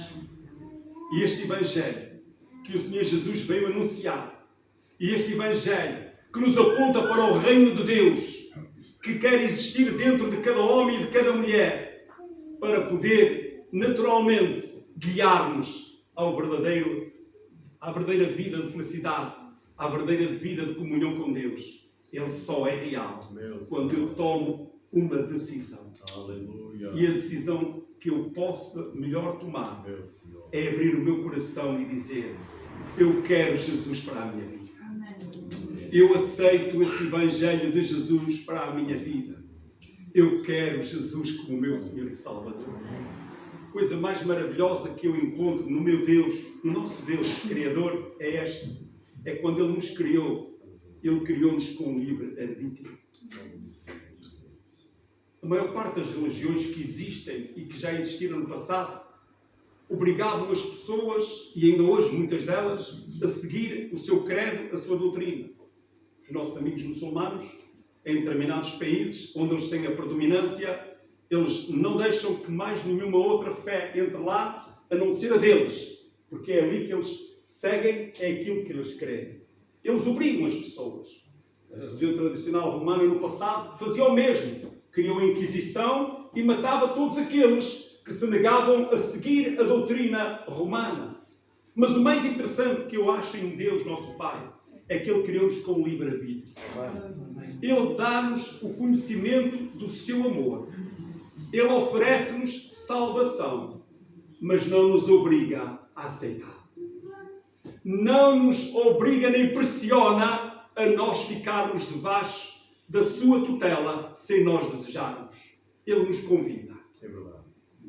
E este Evangelho que o Senhor Jesus veio anunciar, e este Evangelho que nos aponta para o reino de Deus, que quer existir dentro de cada homem e de cada mulher, para poder naturalmente guiar-nos à verdadeira vida de felicidade, à verdadeira vida de comunhão com Deus. Ele só é real quando eu tomo uma decisão. Aleluia. E a decisão que eu possa melhor tomar é abrir o meu coração e dizer: eu quero Jesus para a minha vida. Eu aceito esse Evangelho de Jesus para a minha vida. Eu quero Jesus como meu Senhor e Salvador. Coisa mais maravilhosa que eu encontro no meu Deus, no nosso Deus Criador, é esta. É quando Ele nos criou. Ele criou-nos com livre-arbítrio. A maior parte das religiões que existem e que já existiram no passado obrigavam as pessoas, e ainda hoje muitas delas, a seguir o seu credo, a sua doutrina. Os nossos amigos muçulmanos, em determinados países onde eles têm a predominância, eles não deixam que mais nenhuma outra fé entre lá, a não ser a deles, porque é ali que eles seguem, é aquilo que eles creem. Eles obrigam as pessoas. A religião tradicional romana no passado fazia o mesmo. Criou a Inquisição e matava todos aqueles que se negavam a seguir a doutrina romana. Mas o mais interessante que eu acho em Deus, nosso Pai, é que Ele criou-nos com livre-arbítrio. Ele dá-nos o conhecimento do seu amor. Ele oferece-nos salvação, mas não nos obriga a aceitar. Não nos obriga nem pressiona a nós ficarmos debaixo da sua tutela sem nós desejarmos. Ele nos convida. É verdade.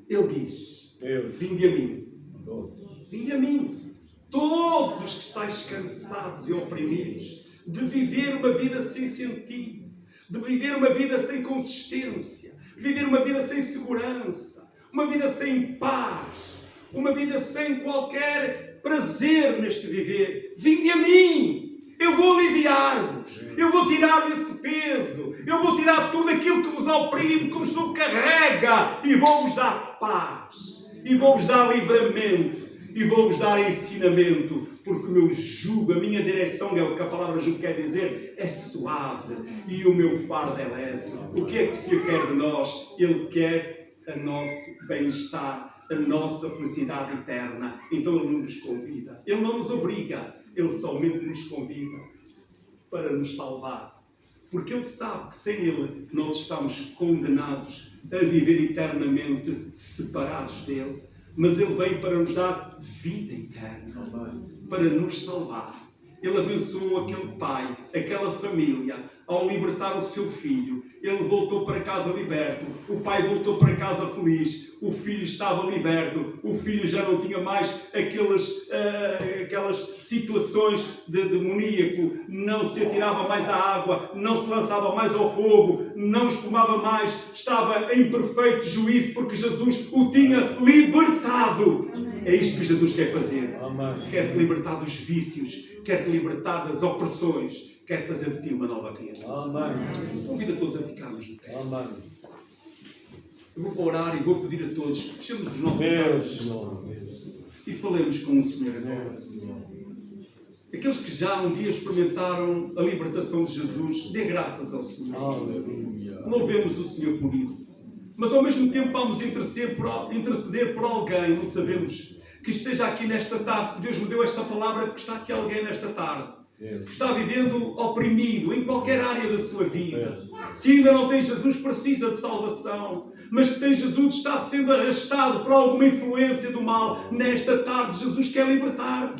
Ele diz: vinde a mim. Vinde a mim. Todos os que estáis cansados e oprimidos de viver uma vida sem sentido, de viver uma vida sem consistência, de viver uma vida sem segurança, uma vida sem paz, uma vida sem qualquer prazer neste viver. Vinde a mim. Eu vou aliviar-vos. Eu vou tirar esse peso. Eu vou tirar tudo aquilo que vos oprime, que vos sobrecarrega. E vou-vos dar paz. E vou-vos dar livramento. E vou-vos dar ensinamento. Porque o meu jugo, a minha direção, é o que a palavra jugo quer dizer, é suave. E o meu fardo é leve. O que é que o Senhor quer de nós? Ele quer o nosso bem-estar, a nossa felicidade eterna. Então Ele não nos convida. Ele não nos obriga. Ele somente nos convida para nos salvar. Porque Ele sabe que sem Ele nós estamos condenados a viver eternamente separados dEle. Mas Ele veio para nos dar vida eterna, para nos salvar. Ele abençoou aquele pai, aquela família, ao libertar o seu filho. Ele voltou para casa liberto. O pai voltou para casa feliz. O filho estava liberto. O filho já não tinha mais aquelas situações de demoníaco. Não se atirava mais à água. Não se lançava mais ao fogo. Não espumava mais. Estava em perfeito juízo porque Jesus o tinha libertado. É isto que Jesus quer fazer. Quer-te libertar dos vícios. Quer-te libertar das opressões. Quer fazer de ti uma nova criatura. Convido a todos a ficarmos de pé. Eu vou orar e vou pedir a todos, fechemos os nossos olhos e falemos com o Senhor agora. Aqueles que já um dia experimentaram a libertação de Jesus, dê graças ao Senhor. Louvemos o Senhor por isso. Mas ao mesmo tempo vamos interceder por alguém, não sabemos, que esteja aqui nesta tarde. Se Deus me deu esta palavra, porque está aqui alguém nesta tarde que está vivendo oprimido em qualquer área da sua vida. Se ainda não tem Jesus, precisa de salvação. Mas se tem Jesus, está sendo arrastado por alguma influência do mal. Nesta tarde, Jesus quer libertar.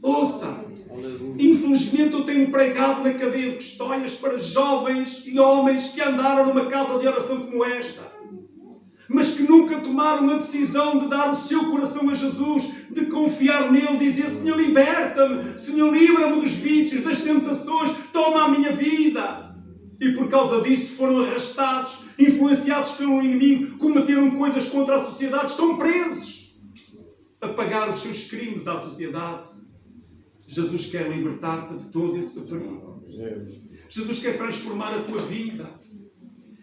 Ouça, infelizmente eu tenho pregado na cadeia de custóias para jovens e homens que andaram numa casa de oração como esta, mas que nunca tomaram a decisão de dar o seu coração a Jesus, de confiar nele, dizer: Senhor, liberta-me, Senhor, livra-me dos vícios, das tentações, toma a minha vida. E por causa disso foram arrastados, influenciados pelo inimigo, cometeram coisas contra a sociedade, estão presos a pagar os seus crimes à sociedade. Jesus quer libertar-te de todo esse perigo. Jesus quer transformar a tua vida.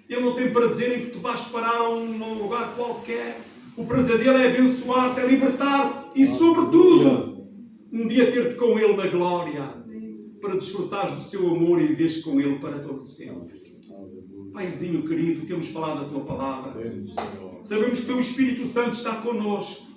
Ele não tem prazer em que tu vás parar a um lugar qualquer. O prazer dele é abençoar-te, é libertar-te e, sobretudo, um dia ter-te com Ele na glória, para desfrutares do seu amor e viveres com Ele para todo sempre. Paizinho querido, temos falado da tua palavra. Sabemos que o teu Espírito Santo está connosco.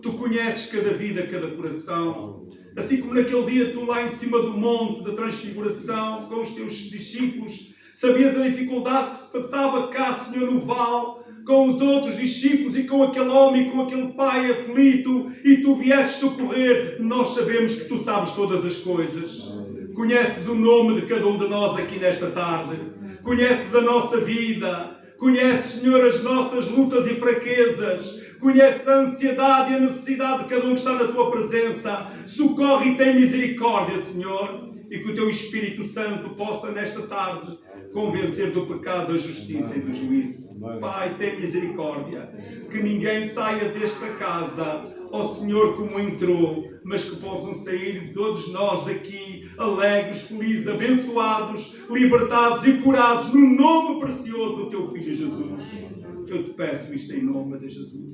Tu conheces cada vida, cada coração. Assim como naquele dia tu lá em cima do monte da transfiguração, com os teus discípulos, sabias a dificuldade que se passava cá, Senhor, no vale, com os outros discípulos e com aquele homem, com aquele pai aflito, e tu vieste socorrer. Nós sabemos que tu sabes todas as coisas. Conheces o nome de cada um de nós aqui nesta tarde. Conheces a nossa vida. Conheces, Senhor, as nossas lutas e fraquezas. conhece a ansiedade e a necessidade de cada um que está na tua presença. Socorre e tem misericórdia, Senhor, e que o teu Espírito Santo possa nesta tarde convencer do pecado, da justiça e do juízo. Pai, tem misericórdia, que ninguém saia desta casa, ó Senhor, como entrou, mas que possam sair todos nós daqui alegres, felizes, abençoados, libertados e curados no nome precioso do teu Filho Jesus. Eu te peço isto em nome de Jesus.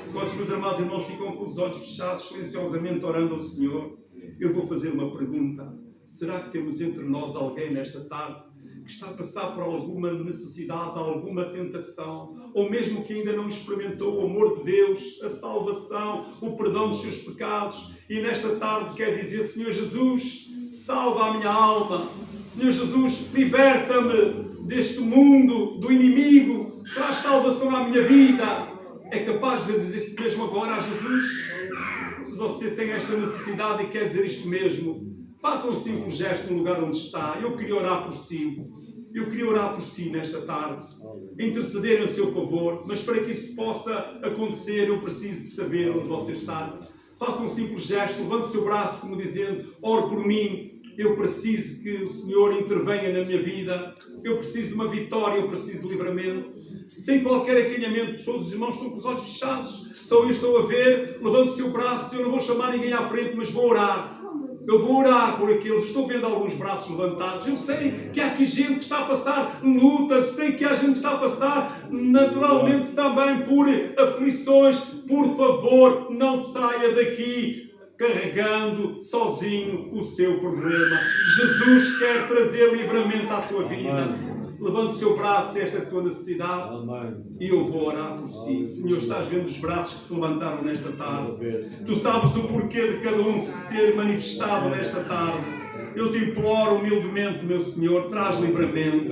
Enquanto os meus amados irmãos ficam com os olhos fechados, silenciosamente orando ao Senhor, eu vou fazer uma pergunta. Será que temos entre nós alguém nesta tarde que está a passar por alguma necessidade, alguma tentação, ou mesmo que ainda não experimentou o amor de Deus, a salvação, o perdão dos seus pecados, e nesta tarde quer dizer: Senhor Jesus, salva a minha alma, Senhor Jesus, liberta-me deste mundo, do inimigo, traz salvação à minha vida. É capaz de dizer isto mesmo agora a Jesus? Se você tem esta necessidade e quer dizer isto mesmo, faça um simples gesto no lugar onde está. Eu queria orar por si. Eu queria orar por si nesta tarde, interceder em seu favor, mas para que isso possa acontecer, eu preciso de saber onde você está. Faça um simples gesto, levante o seu braço como dizendo: ore por mim. Eu preciso que o Senhor intervenha na minha vida. Eu preciso de uma vitória, eu preciso de livramento. Sem qualquer acanhamento, todos os irmãos estão com os olhos fechados. Só eu estou a ver. Levante o seu braço. Eu não vou chamar ninguém à frente, mas vou orar. Eu vou orar por aqueles. Estou vendo alguns braços levantados. Eu sei que há aqui gente que está a passar luta. Sei que há gente que está a passar naturalmente também por aflições. Por favor, não saia daqui carregando sozinho o seu problema. Jesus quer trazer livramento à sua vida. Levante o seu braço, se esta é a sua necessidade. E eu vou orar por si. Senhor, estás vendo os braços que se levantaram nesta tarde. Tu sabes o porquê de cada um se ter manifestado nesta tarde. Eu te imploro humildemente, meu Senhor, traz livramento.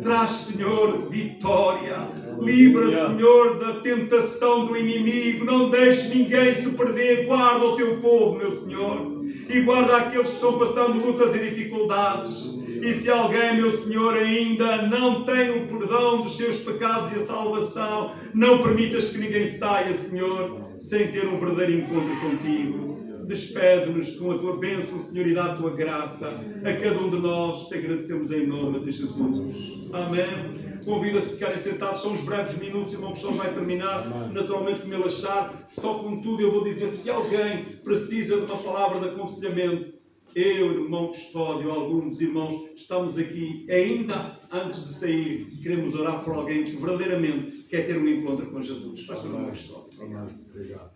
Traz, Senhor, vitória. Livra, Senhor, da tentação do inimigo. Não deixes ninguém se perder. Guarda o teu povo, meu Senhor. E guarda aqueles que estão passando lutas e dificuldades. E se alguém, meu Senhor, ainda não tem o perdão dos seus pecados e a salvação, não permitas que ninguém saia, Senhor, sem ter um verdadeiro encontro contigo. Despede-nos com a tua bênção, Senhor, e dá a tua graça a cada um de nós. Te agradecemos em nome de Jesus. Amém. Convido-a-se a ficarem sentados. São uns breves minutos, irmão, que o vai terminar naturalmente como ele achar. Só contudo eu vou dizer, se alguém precisa de uma palavra de aconselhamento, eu, irmão Custódio, alguns irmãos, estamos aqui ainda antes de sair. Queremos orar por alguém que verdadeiramente quer ter um encontro com Jesus. Faz favor, irmão Custódio. Amém. Obrigado.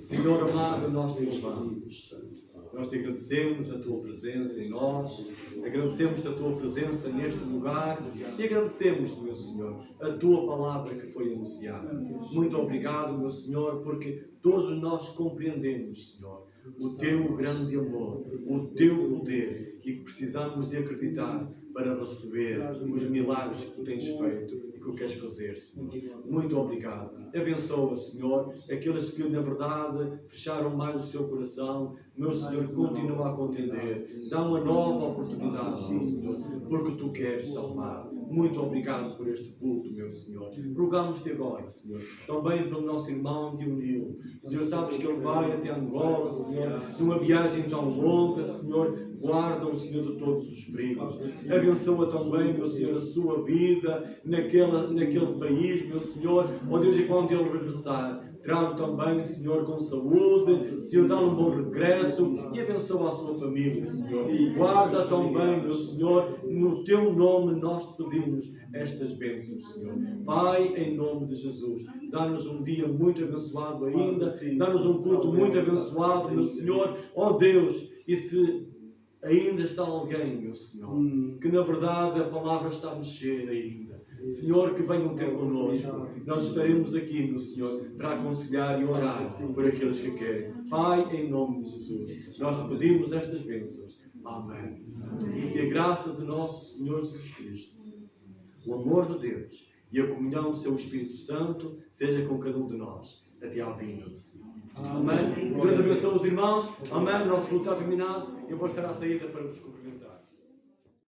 Senhor amado, nós te louvamos. Nós te agradecemos a tua presença em nós, agradecemos a tua presença neste lugar e agradecemos, meu Senhor, a tua palavra que foi anunciada. Muito obrigado, meu Senhor, porque todos nós compreendemos, Senhor, o teu grande amor, o teu poder e que precisamos de acreditar para receber os milagres que tu tens feito e que o queres fazer, Senhor. Muito obrigado. Abençoa, Senhor, aqueles que na verdade fecharam mais o seu coração. Meu Senhor, continua a contender. Dá uma nova oportunidade, sim, Senhor, porque tu queres salvar. Muito obrigado por este culto, meu Senhor. Rogamos-te agora, Senhor, também pelo nosso irmão Dionil. Senhor, sabes que ele vai até Angola, Senhor, numa viagem tão longa, Senhor. Guarda-o, Senhor, de todos os perigos. Abençoa também, meu Senhor, a sua vida naquele país, meu Senhor. Ó Deus, e quando ele regressar, trago também, Senhor, com saúde, Senhor, dá-lhe um bom regresso e abençoa a sua família, Senhor. E guarda também, meu Senhor, no teu nome nós te pedimos estas bênçãos, Senhor. Pai, em nome de Jesus, dá-nos um dia muito abençoado ainda, dá-nos um culto muito abençoado, meu Senhor. Ó Deus, e se ainda está alguém, meu Senhor, que na verdade a palavra está a mexer ainda, Senhor, que venham ter connosco. Nós estaremos aqui, meu Senhor, para aconselhar e orar por aqueles que querem. Pai, em nome de Jesus, nós te pedimos estas bênçãos. Amém. E que a graça de nosso Senhor Jesus Cristo, o amor de Deus e a comunhão do seu Espírito Santo seja com cada um de nós até à vinda do Senhor. Amém. Deus abençoe os irmãos. Amém. O nosso culto está terminado. Eu vou estar à saída para vos cumprimentar.